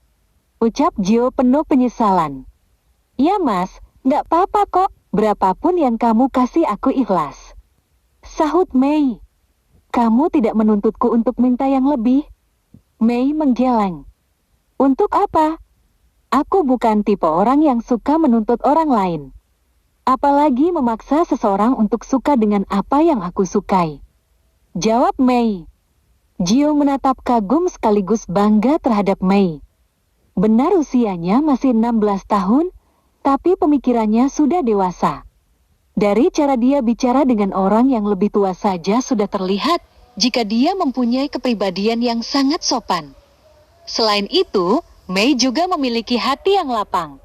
Ucap Gio penuh penyesalan. Ya Mas, nggak apa-apa kok, berapapun yang kamu kasih aku ikhlas. Sahut Mei. Kamu tidak menuntutku untuk minta yang lebih. Mei menggeleng. Untuk apa? Aku bukan tipe orang yang suka menuntut orang lain. Apalagi memaksa seseorang untuk suka dengan apa yang aku sukai. Jawab Mei. Gio menatap kagum sekaligus bangga terhadap Mei. Benar usianya masih 16 tahun, tapi pemikirannya sudah dewasa. Dari cara dia bicara dengan orang yang lebih tua saja sudah terlihat jika dia mempunyai kepribadian yang sangat sopan. Selain itu, Mei juga memiliki hati yang lapang.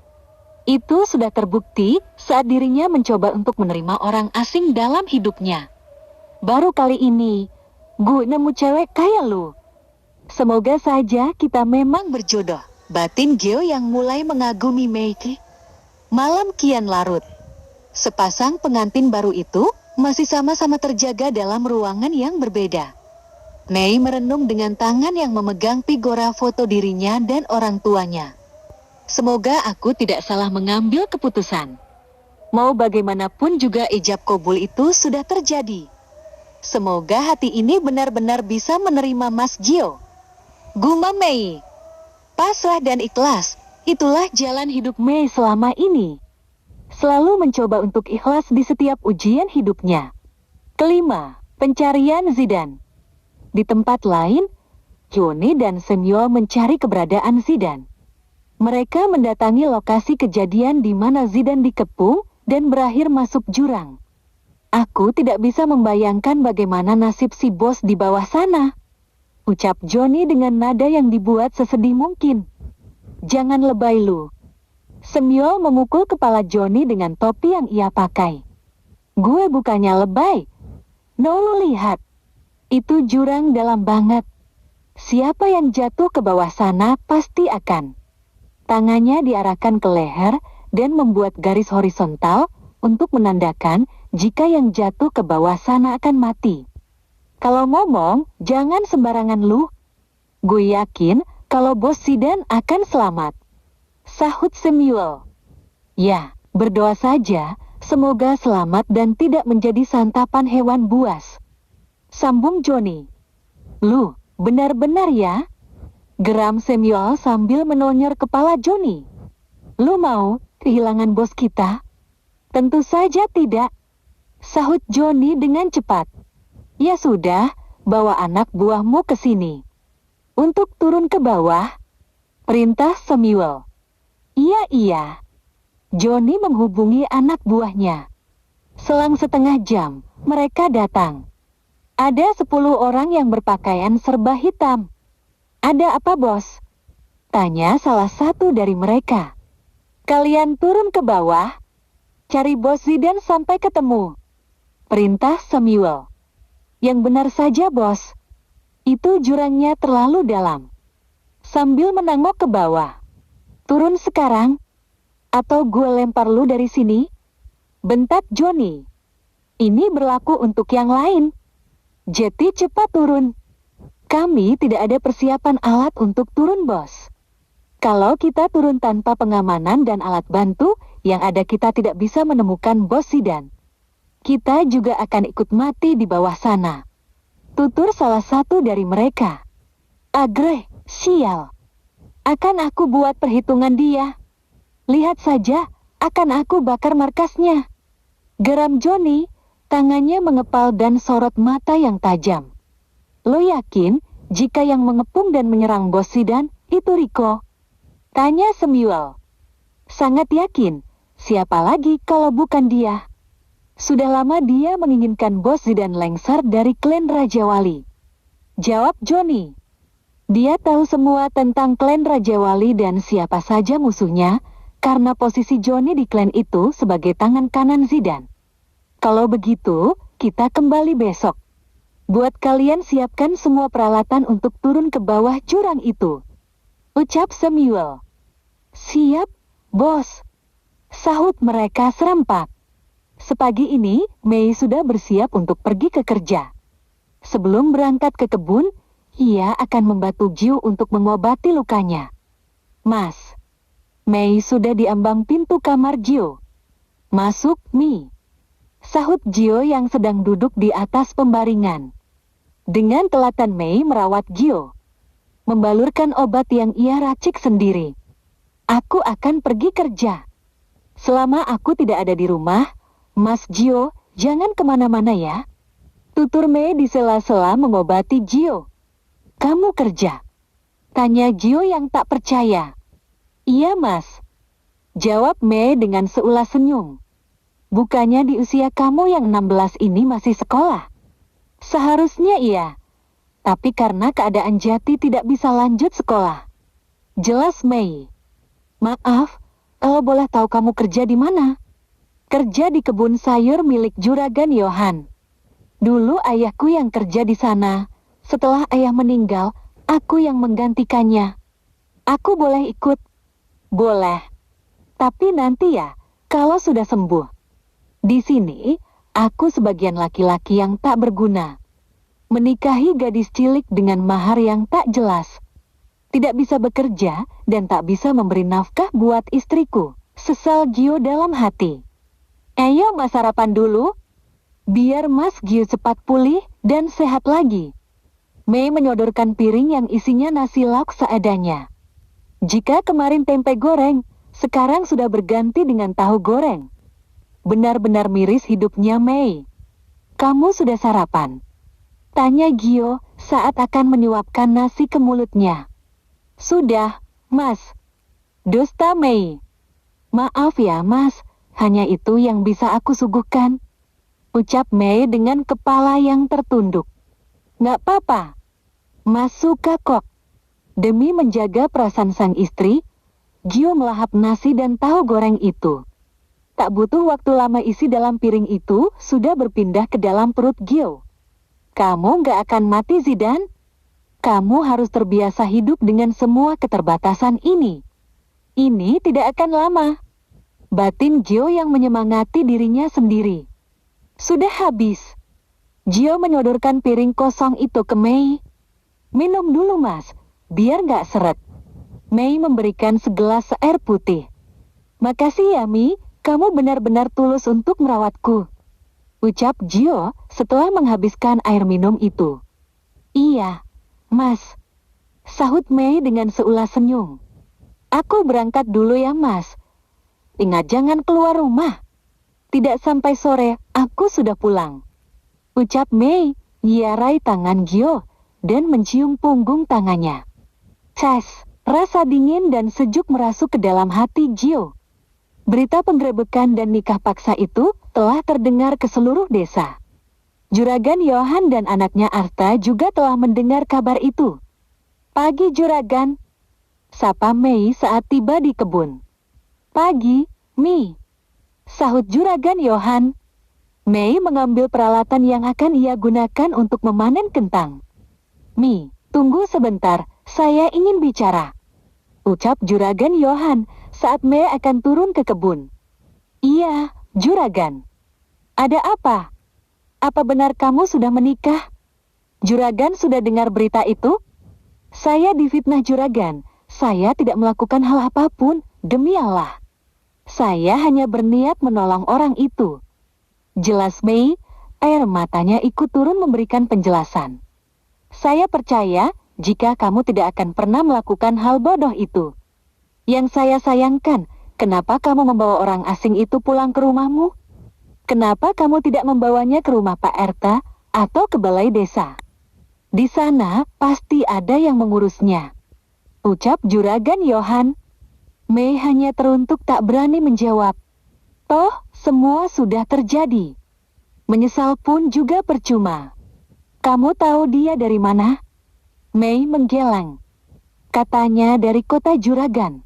Itu sudah terbukti saat dirinya mencoba untuk menerima orang asing dalam hidupnya. Baru kali ini, gue nemu cewek kayak lu. Semoga saja kita memang berjodoh. Batin Gio yang mulai mengagumi Mei. Malam kian larut. Sepasang pengantin baru itu masih sama-sama terjaga dalam ruangan yang berbeda. Mei merenung dengan tangan yang memegang figura foto dirinya dan orang tuanya. Semoga aku tidak salah mengambil keputusan. Mau bagaimanapun juga ijab kabul itu sudah terjadi. Semoga hati ini benar-benar bisa menerima Mas Gio. Gumam Mei. Pasrah dan ikhlas, itulah jalan hidup Mei selama ini. Selalu mencoba untuk ikhlas di setiap ujian hidupnya. Kelima, pencarian Zidane. Di tempat lain, Johnny dan Samuel mencari keberadaan Zidane. Mereka mendatangi lokasi kejadian di mana Zidane dikepung dan berakhir masuk jurang. Aku tidak bisa membayangkan bagaimana nasib si bos di bawah sana, ucap Johnny dengan nada yang dibuat sesedih mungkin. Jangan lebay lu. Samuel memukul kepala Johnny dengan topi yang ia pakai. Gue bukannya lebay. No, lu lihat. Itu jurang dalam banget. Siapa yang jatuh ke bawah sana pasti akan. Tangannya diarahkan ke leher dan membuat garis horizontal untuk menandakan jika yang jatuh ke bawah sana akan mati. Kalau ngomong, jangan sembarangan lu. Gue yakin kalau bos Zidane akan selamat, sahut Samuel. Ya, berdoa saja, semoga selamat dan tidak menjadi santapan hewan buas, sambung Johnny. Lu, benar-benar ya? Geram Samuel sambil menonyor kepala Johnny. Lu mau kehilangan bos kita? Tentu saja tidak, sahut Johnny dengan cepat. Ya sudah, bawa anak buahmu ke sini. Untuk turun ke bawah, perintah Samuel. Iya. Johnny menghubungi anak buahnya. Selang setengah jam, mereka datang. Ada 10 orang yang berpakaian serba hitam. Ada apa, bos? Tanya salah satu dari mereka. Kalian turun ke bawah, cari bos Zidane sampai ketemu, perintah Samuel. Yang benar saja, bos. Itu jurangnya terlalu dalam. Sambil menengok ke bawah. Turun sekarang, atau gue lempar lu dari sini, bentak Johnny. Ini berlaku untuk yang lain. Jetty cepat turun. Kami tidak ada persiapan alat untuk turun, bos. Kalau kita turun tanpa pengamanan dan alat bantu, yang ada kita tidak bisa menemukan bos Zidane. Kita juga akan ikut mati di bawah sana, tutur salah satu dari mereka. Agreh, sial. Akan aku buat perhitungan dia. Lihat saja, akan aku bakar markasnya. Geram Johnny, tangannya mengepal dan sorot mata yang tajam. Lo yakin jika yang mengepung dan menyerang bos Zidane itu Rico? Tanya Samuel. Sangat yakin, siapa lagi kalau bukan dia? Sudah lama dia menginginkan bos Zidane lengser dari klan Raja Wali, jawab Johnny. Dia tahu semua tentang klan Raja Wali dan siapa saja musuhnya, karena posisi Johnny di klan itu sebagai tangan kanan Zidane. Kalau begitu, kita kembali besok. Buat kalian siapkan semua peralatan untuk turun ke bawah jurang itu, ucap Samuel. Siap, bos, sahut mereka serempak. Sepagi ini, Mei sudah bersiap untuk pergi ke kerja. Sebelum berangkat ke kebun, ia akan membantu Gio untuk mengobati lukanya. Mas, Mei sudah di ambang pintu kamar Gio. Masuk, Mi, sahut Gio yang sedang duduk di atas pembaringan. Dengan telatan Mei merawat Gio, membalurkan obat yang ia racik sendiri. Aku akan pergi kerja. Selama aku tidak ada di rumah, Mas Gio, jangan kemana-mana ya, tutur Mei di sela-sela mengobati Gio. Kamu kerja? Tanya Gio yang tak percaya. Iya, Mas, jawab Mei dengan seulas senyum. Bukannya di usia kamu yang 16 ini masih sekolah? Seharusnya iya, tapi karena keadaan Jati tidak bisa lanjut sekolah, jelas Mei. Maaf, kalau boleh tahu kamu kerja di mana? Kerja di kebun sayur milik juragan Yohan. Dulu ayahku yang kerja di sana. Setelah ayah meninggal, aku yang menggantikannya. Aku boleh ikut? Boleh. Tapi nanti ya, kalau sudah sembuh. Di sini, aku sebagian laki-laki yang tak berguna. Menikahi gadis cilik dengan mahar yang tak jelas. Tidak bisa bekerja dan tak bisa memberi nafkah buat istriku. Sesal Gio dalam hati. Ayo Mas sarapan dulu, biar Mas Gio cepat pulih dan sehat lagi. Mei menyodorkan piring yang isinya nasi lauk seadanya. Jika kemarin tempe goreng, sekarang sudah berganti dengan tahu goreng. Benar-benar miris hidupnya Mei. Kamu sudah sarapan? Tanya Gio saat akan menyuapkan nasi ke mulutnya. Sudah, Mas. Dusta Mei. Maaf ya Mas, hanya itu yang bisa aku suguhkan. Ucap Mei dengan kepala yang tertunduk. Nggak apa-apa. Mas suka kok. Demi menjaga perasaan sang istri, Gio melahap nasi dan tahu goreng itu. Tak butuh waktu lama isi dalam piring itu sudah berpindah ke dalam perut Gio. Kamu nggak akan mati Zidan. Kamu harus terbiasa hidup dengan semua keterbatasan ini. Ini tidak akan lama. Batin Gio yang menyemangati dirinya sendiri. Sudah habis. Gio menyodorkan piring kosong itu ke Mei. Minum dulu Mas, biar nggak seret. Mei memberikan segelas air putih. Makasih ya Mi, kamu benar-benar tulus untuk merawatku. Ucap Gio setelah menghabiskan air minum itu. Iya, Mas. Sahut Mei dengan seulas senyum. Aku berangkat dulu ya Mas. Ingat jangan keluar rumah. Tidak sampai sore, aku sudah pulang. Ucap Mei, nyiarai tangan Gio dan mencium punggung tangannya. Ces, rasa dingin dan sejuk merasuk ke dalam hati Gio. Berita penggerebekan dan nikah paksa itu telah terdengar ke seluruh desa. Juragan Yohan dan anaknya Arta juga telah mendengar kabar itu. Pagi Juragan, sapa Mei saat tiba di kebun. Pagi, Mi. Sahut Juragan Yohan. Mei mengambil peralatan yang akan ia gunakan untuk memanen kentang. Mi, tunggu sebentar, saya ingin bicara. Ucap Juragan Yohan saat Mei akan turun ke kebun. Iya, Juragan. Ada apa? Apa benar kamu sudah menikah? Juragan sudah dengar berita itu? Saya difitnah Juragan. Saya tidak melakukan hal apapun, demi Allah. Saya hanya berniat menolong orang itu. Jelas Mei, air matanya ikut turun memberikan penjelasan. Saya percaya jika kamu tidak akan pernah melakukan hal bodoh itu. Yang saya sayangkan, kenapa kamu membawa orang asing itu pulang ke rumahmu? Kenapa kamu tidak membawanya ke rumah Pak Erta atau ke balai desa? Di sana pasti ada yang mengurusnya. Ucap Juragan Yohan. Mei hanya teruntuk tak berani menjawab. Toh, semua sudah terjadi. Menyesal pun juga percuma. Kamu tahu dia dari mana? Mei menggeleng. Katanya dari kota Juragan.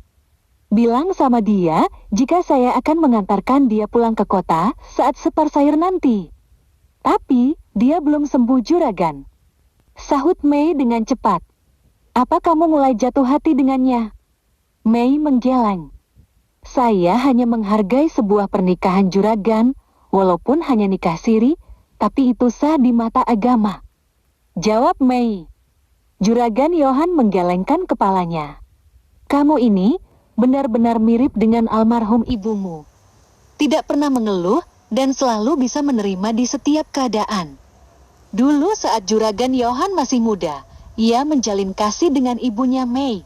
Bilang sama dia jika saya akan mengantarkan dia pulang ke kota saat setar sayur nanti. Tapi dia belum sembuh Juragan. Sahut Mei dengan cepat. Apa kamu mulai jatuh hati dengannya? Mei menggeleng. Saya hanya menghargai sebuah pernikahan Juragan, walaupun hanya nikah siri, tapi itu sah di mata agama. Jawab Mei. Juragan Yohan menggelengkan kepalanya. Kamu ini benar-benar mirip dengan almarhum ibumu. Tidak pernah mengeluh dan selalu bisa menerima di setiap keadaan. Dulu saat Juragan Yohan masih muda, ia menjalin kasih dengan ibunya Mei.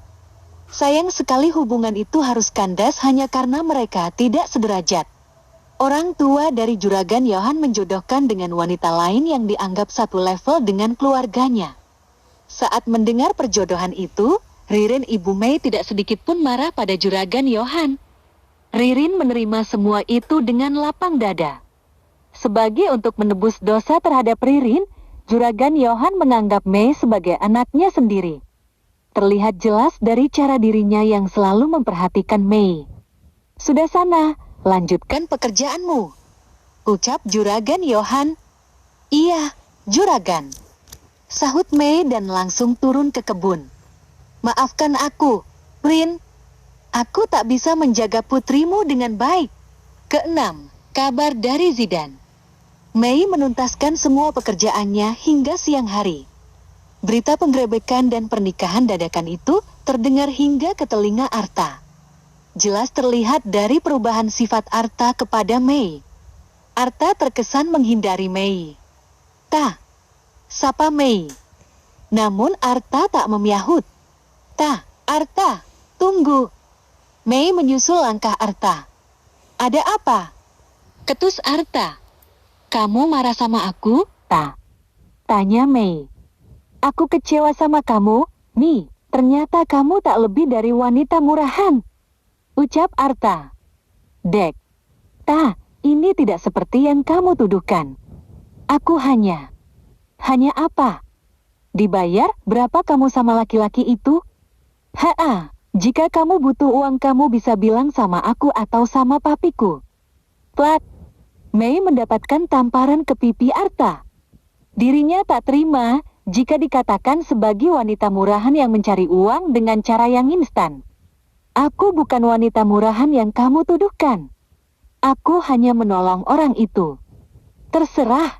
Sayang sekali hubungan itu harus kandas hanya karena mereka tidak sederajat. Orang tua dari Juragan Yohan menjodohkan dengan wanita lain yang dianggap satu level dengan keluarganya. Saat mendengar perjodohan itu, Ririn ibu Mei tidak sedikit pun marah pada Juragan Yohan. Ririn menerima semua itu dengan lapang dada. Sebagai untuk menebus dosa terhadap Ririn, Juragan Yohan menganggap Mei sebagai anaknya sendiri. Terlihat jelas dari cara dirinya yang selalu memperhatikan Mei. Sudah sana, lanjutkan pekerjaanmu. Ucap Juragan Yohan. Iya, Juragan. Sahut Mei dan langsung turun ke kebun. Maafkan aku, Rin. Aku tak bisa menjaga putrimu dengan baik. Keenam, kabar dari Zidan. Mei menuntaskan semua pekerjaannya hingga siang hari. Berita penggerebekan dan pernikahan dadakan itu terdengar hingga ke telinga Arta. Jelas terlihat dari perubahan sifat Arta kepada Mei. Arta terkesan menghindari Mei. "Ta," sapa Mei. Namun Arta tak memyahut. "Ta, Arta, tunggu." Mei menyusul langkah Arta. "Ada apa?" ketus Arta. "Kamu marah sama aku, Ta?" tanya Mei. "Aku kecewa sama kamu, Mi. Ternyata kamu tak lebih dari wanita murahan," ucap Arta. "Dek, Ta, ini tidak seperti yang kamu tuduhkan. Aku hanya apa? Dibayar berapa kamu sama laki-laki itu?" Jika kamu butuh uang kamu bisa bilang sama aku atau sama papiku." Plak. Mei mendapatkan tamparan ke pipi Arta. Dirinya tak terima jika dikatakan sebagai wanita murahan yang mencari uang dengan cara yang instan. "Aku bukan wanita murahan yang kamu tuduhkan. Aku hanya menolong orang itu." "Terserah,"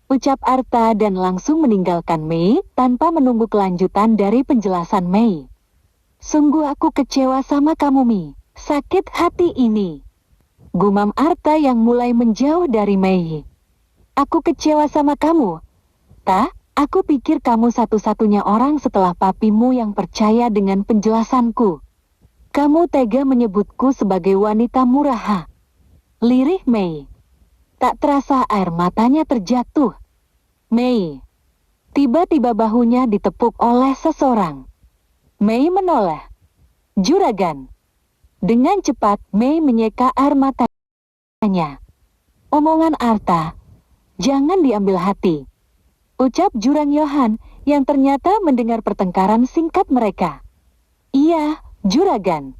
ucap Arta dan langsung meninggalkan Mei tanpa menunggu kelanjutan dari penjelasan Mei. "Sungguh aku kecewa sama kamu, Mi. Sakit hati ini," gumam Arta yang mulai menjauh dari Mei. "Aku kecewa sama kamu, Ta. Aku pikir kamu satu-satunya orang setelah papimu yang percaya dengan penjelasanku. Kamu tega menyebutku sebagai wanita murahan." Lirih Mei. Tak terasa air matanya terjatuh. Mei. Tiba-tiba bahunya ditepuk oleh seseorang. Mei menoleh. Juragan. Dengan cepat Mei menyeka air matanya. "Omongan Arta, jangan diambil hati," ucap Jurang Yohan yang ternyata mendengar pertengkaran singkat mereka. "Iya, Juragan,"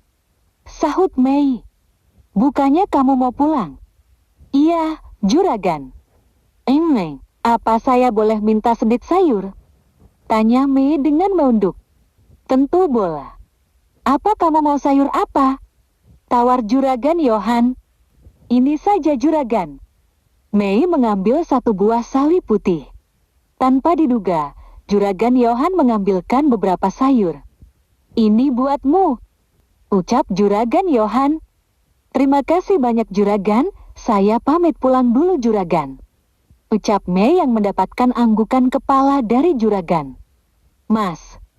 sahut Mei. "Bukannya kamu mau pulang?" "Iya, Juragan." "Mei, apa saya boleh minta sedikit sayur?" tanya Mei dengan menunduk. "Tentu boleh. Apa kamu mau sayur apa?" tawar Juragan Yohan. "Ini saja Juragan." Mei mengambil satu buah sawi putih. Tanpa diduga, Juragan Yohan mengambilkan beberapa sayur. "Ini buatmu," ucap Juragan Yohan. "Terima kasih banyak Juragan, saya pamit pulang dulu Juragan," ucap Mei yang mendapatkan anggukan kepala dari Juragan.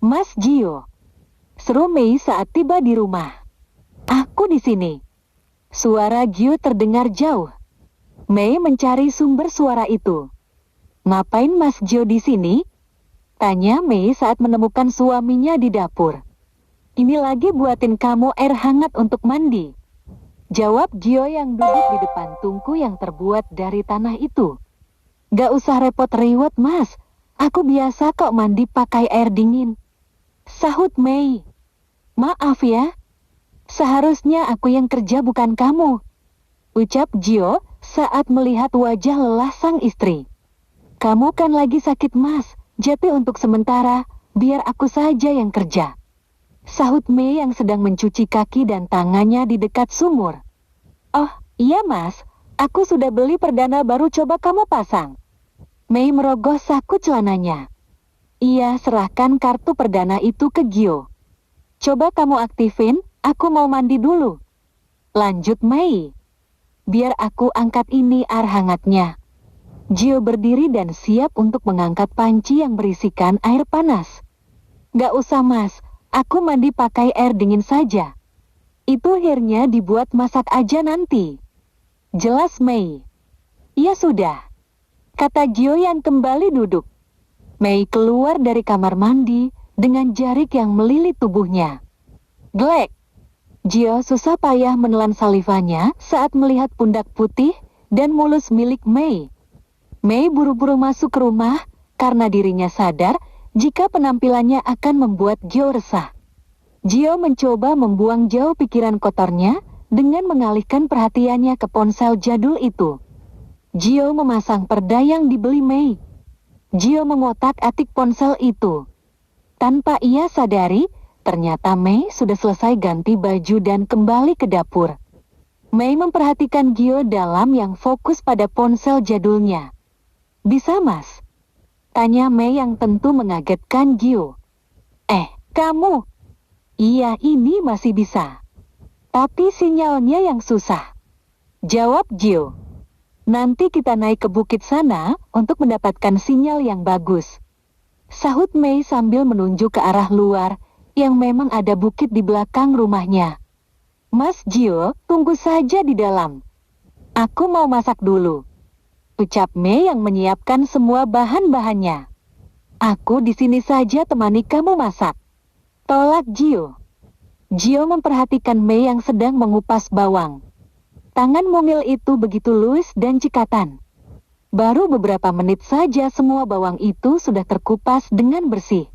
Mas Gio," seru Mei saat tiba di rumah. "Aku di sini." Suara Gio terdengar jauh. Mei mencari sumber suara itu. "Ngapain Mas Gio di sini?" tanya Mei saat menemukan suaminya di dapur. "Ini lagi buatin kamu air hangat untuk mandi," jawab Gio yang duduk di depan tungku yang terbuat dari tanah itu. "Gak usah repot riwet Mas, aku biasa kok mandi pakai air dingin," sahut Mei. "Maaf ya, seharusnya aku yang kerja bukan kamu," ucap Gio saat melihat wajah lelah sang istri. "Kamu kan lagi sakit Mas, jadi untuk sementara, biar aku saja yang kerja," sahut Mei yang sedang mencuci kaki dan tangannya di dekat sumur. "Oh, iya Mas, aku sudah beli perdana baru coba kamu pasang." Mei merogoh saku celananya. "Iya, serahkan kartu perdana itu ke Gio. Coba kamu aktifin, aku mau mandi dulu," lanjut Mei. "Biar aku angkat ini air hangatnya." Gio berdiri dan siap untuk mengangkat panci yang berisikan air panas. "Gak usah Mas, aku mandi pakai air dingin saja. Itu airnya dibuat masak aja nanti," jelas Mei. "Ya sudah," kata Gio yang kembali duduk. Mei keluar dari kamar mandi dengan jarik yang melilit tubuhnya. "Glek!" Gio susah payah menelan salivanya saat melihat pundak putih dan mulus milik Mei. Mei buru-buru masuk ke rumah karena dirinya sadar jika penampilannya akan membuat Gio resah. Gio mencoba membuang jauh pikiran kotornya dengan mengalihkan perhatiannya ke ponsel jadul itu. Gio memasang perda yang dibeli Mei. Gio mengotak-atik ponsel itu. Tanpa ia sadari, ternyata Mei sudah selesai ganti baju dan kembali ke dapur. Mei memperhatikan Gio dalam yang fokus pada ponsel jadulnya. "Bisa Mas?" tanya Mei yang tentu mengagetkan Gio. Kamu?" "Iya, ini masih bisa. Tapi sinyalnya yang susah," jawab Gio. Nanti kita naik ke bukit sana untuk mendapatkan sinyal yang bagus. Sahut Mei sambil menunjuk ke arah luar, yang memang ada bukit di belakang rumahnya. Mas Gio, tunggu saja di dalam. Aku mau masak dulu. Ucap Mei yang menyiapkan semua bahan-bahannya. Aku di sini saja temani kamu masak. Tolak Gio. Gio memperhatikan Mei yang sedang mengupas bawang. Tangan mungil itu begitu luwes dan cekatan. Baru beberapa menit saja semua bawang itu sudah terkupas dengan bersih.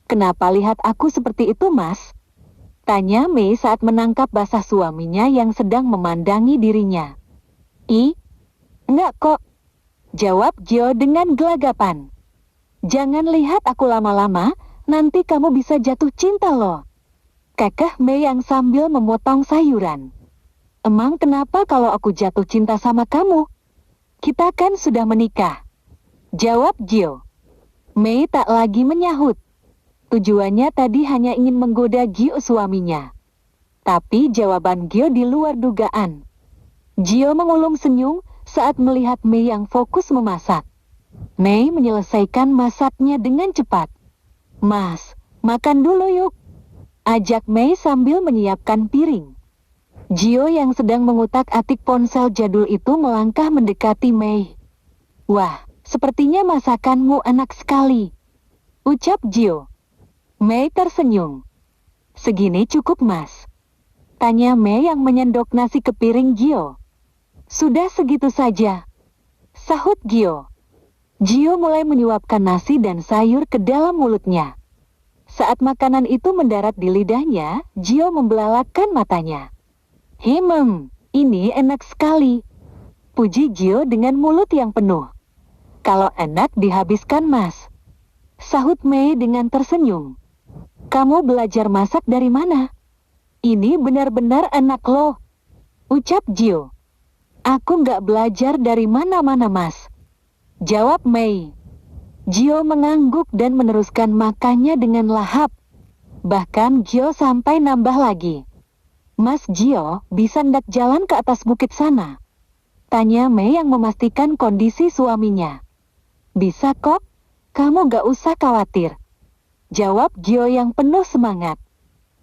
Kenapa lihat aku seperti itu, Mas? Tanya Mei saat menangkap basah suaminya yang sedang memandangi dirinya. Enggak kok. Jawab Gio dengan gelagapan. Jangan lihat aku lama-lama, nanti kamu bisa jatuh cinta loh. Kekeh Mei yang sambil memotong sayuran. Emang kenapa kalau aku jatuh cinta sama kamu? Kita kan sudah menikah. Jawab Gio. Mei tak lagi menyahut. Tujuannya tadi hanya ingin menggoda Gio suaminya. Tapi jawaban Gio di luar dugaan. Gio mengulum senyum saat melihat Mei yang fokus memasak. Mei menyelesaikan masaknya dengan cepat. Mas, makan dulu yuk. Ajak Mei sambil menyiapkan piring. Gio yang sedang mengutak-atik ponsel jadul itu melangkah mendekati Mei. Wah, sepertinya masakanmu enak sekali. Ucap Gio. Mei tersenyum. Segini cukup, Mas. Tanya Mei yang menyendok nasi ke piring Gio. Sudah segitu saja. Sahut Gio. Gio mulai menyuapkan nasi dan sayur ke dalam mulutnya. Saat makanan itu mendarat di lidahnya, Gio membelalakkan matanya. Ini enak sekali. Puji Gio dengan mulut yang penuh. Kalau enak dihabiskan, Mas. Sahut Mei dengan tersenyum. Kamu belajar masak dari mana? Ini benar-benar enak loh. Ucap Gio. Aku nggak belajar dari mana-mana, Mas. Jawab Mei. Gio mengangguk dan meneruskan makannya dengan lahap. Bahkan Gio sampai nambah lagi. Mas Gio, bisa ndak jalan ke atas bukit sana? Tanya Mei yang memastikan kondisi suaminya. Bisa kok, kamu gak usah khawatir. Jawab Gio yang penuh semangat.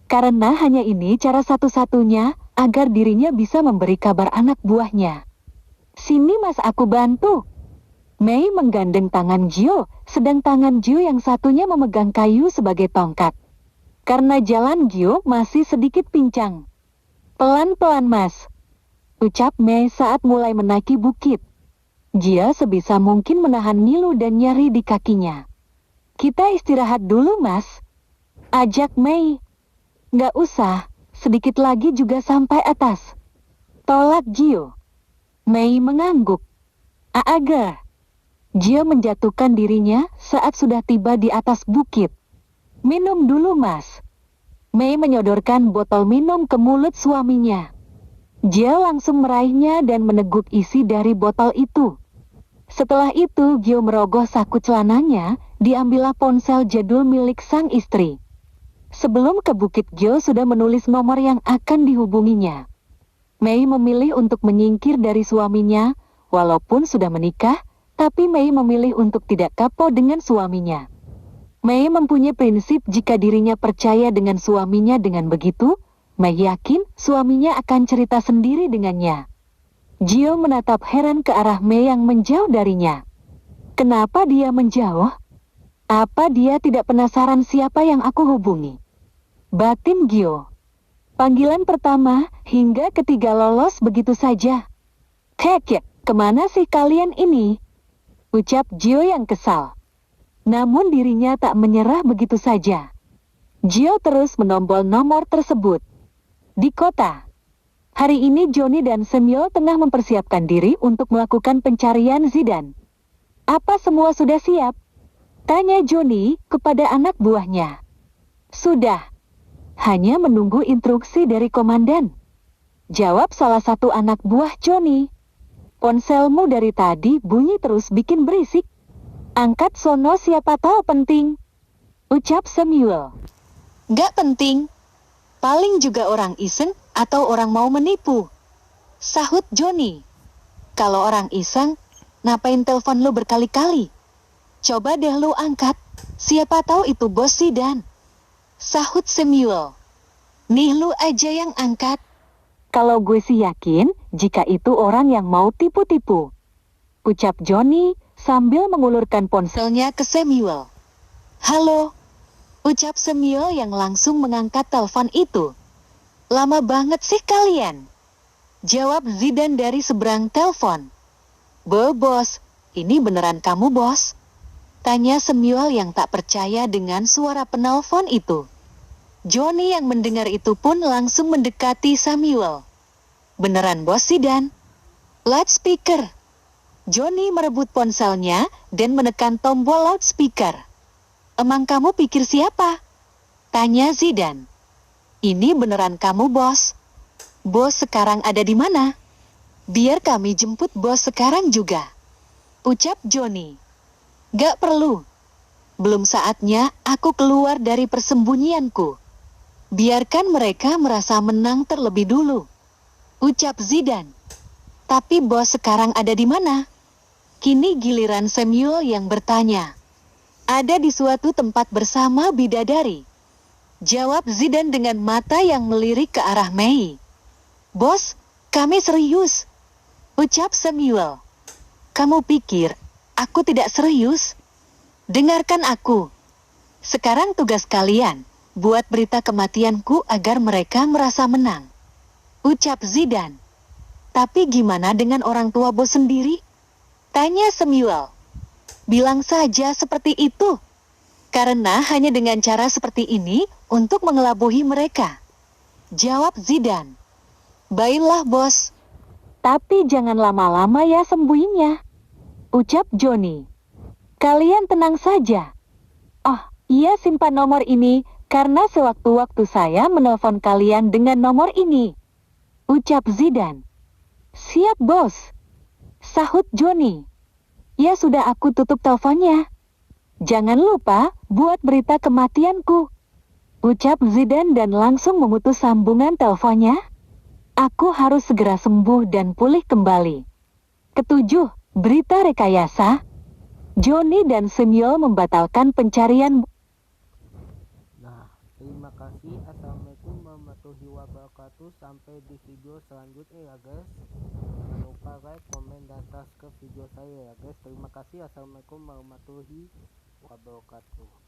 Karena hanya ini cara satu-satunya agar dirinya bisa memberi kabar anak buahnya. Sini Mas, aku bantu. Mei menggandeng tangan Gio, sedang tangan Gio yang satunya memegang kayu sebagai tongkat. Karena jalan Gio masih sedikit pincang. Pelan-pelan, Mas. Ucap Mei saat mulai menaiki bukit. Dia sebisa mungkin menahan ngilu dan nyeri di kakinya. Kita istirahat dulu, Mas. Ajak Mei. Nggak usah, sedikit lagi juga sampai atas. Tolak Gio. Mei mengangguk. Aaga. Gio menjatuhkan dirinya saat sudah tiba di atas bukit. Minum dulu, Mas. Mei menyodorkan botol minum ke mulut suaminya. Gio langsung meraihnya dan meneguk isi dari botol itu. Setelah itu, Gio merogoh saku celananya, diambillah ponsel jadul milik sang istri. Sebelum ke bukit, Gio sudah menulis nomor yang akan dihubunginya. Mei memilih untuk menyingkir dari suaminya, walaupun sudah menikah, tapi Mei memilih untuk tidak kapok dengan suaminya. Mei mempunyai prinsip jika dirinya percaya dengan suaminya, dengan begitu, Mei yakin suaminya akan cerita sendiri dengannya. Gio menatap heran ke arah Mei yang menjauh darinya. Kenapa dia menjauh? Apa dia tidak penasaran siapa yang aku hubungi? Batin Gio. Panggilan pertama hingga ketiga lolos begitu saja. Kek, kemana sih kalian ini? Ucap Gio yang kesal. Namun dirinya tak menyerah begitu saja. Gio terus menombol nomor tersebut. Di kota. Hari ini Johnny dan Samuel tengah mempersiapkan diri untuk melakukan pencarian Zidane. Apa semua sudah siap? Tanya Johnny kepada anak buahnya. Sudah. Hanya menunggu instruksi dari komandan. Jawab salah satu anak buah Johnny. Ponselmu dari tadi bunyi terus bikin berisik. Angkat sono, siapa tahu penting. Ucap Samuel. Gak penting. Paling juga orang iseng atau orang mau menipu. Sahut Johnny. Kalau orang iseng, ngapain telepon lu berkali-kali? Coba deh lu angkat, siapa tahu itu bos Zidan. Sahut Samuel. Nih lu aja yang angkat. Kalau gue sih yakin jika itu orang yang mau tipu-tipu. Ucap Johnny sambil mengulurkan ponselnya Ponselnya ke Samuel. Halo, ucap Samuel yang langsung mengangkat telepon itu. Lama banget sih kalian. Jawab Zidan dari seberang telepon. Bos, ini beneran kamu bos? Tanya Samuel yang tak percaya dengan suara penelpon itu. Johnny yang mendengar itu pun langsung mendekati Samuel. Beneran bos Zidan? Loudspeaker. Johnny merebut ponselnya dan menekan tombol loudspeaker. Emang kamu pikir siapa? Tanya Zidan. Ini beneran kamu bos? Bos sekarang ada di mana? Biar kami jemput bos sekarang juga. Ucap Johnny. Gak perlu. Belum saatnya aku keluar dari persembunyianku. Biarkan mereka merasa menang terlebih dulu. Ucap Zidan. Tapi bos sekarang ada di mana? Kini giliran Samuel yang bertanya. Ada di suatu tempat bersama bidadari. Jawab Zidan dengan mata yang melirik ke arah Mei. Bos, kami serius. Ucap Samuel. Kamu pikir aku tidak serius? Dengarkan aku. Sekarang tugas kalian, buat berita kematianku agar mereka merasa menang. Ucap Zidan. Tapi gimana dengan orang tua bos sendiri? Tanya Samuel. Bilang saja seperti itu. Karena hanya dengan cara seperti ini untuk mengelabui mereka. Jawab Zidan. Baiklah bos. Tapi jangan lama-lama ya sembuhinya. Ucap Johnny. Kalian tenang saja. Oh, iya simpan nomor ini karena sewaktu-waktu saya menelpon kalian dengan nomor ini. Ucap Zidan. Siap bos. Sahut Johnny. Ya sudah aku tutup teleponnya. Jangan lupa buat berita kematianku. Ucap Zidan dan langsung memutus sambungan teleponnya. Aku harus segera sembuh dan pulih kembali. Ketujuh, berita rekayasa. Johnny dan Samuel membatalkan pencarian. Nah, terima kasih. Assalamualaikum warahmatullahi wabarakatuh. Sampai di video selanjutnya ya guys. Jangan lupa like, komen, dan subscribe video saya ya guys. Terima kasih. Assalamualaikum warahmatullahi wabarakatuh.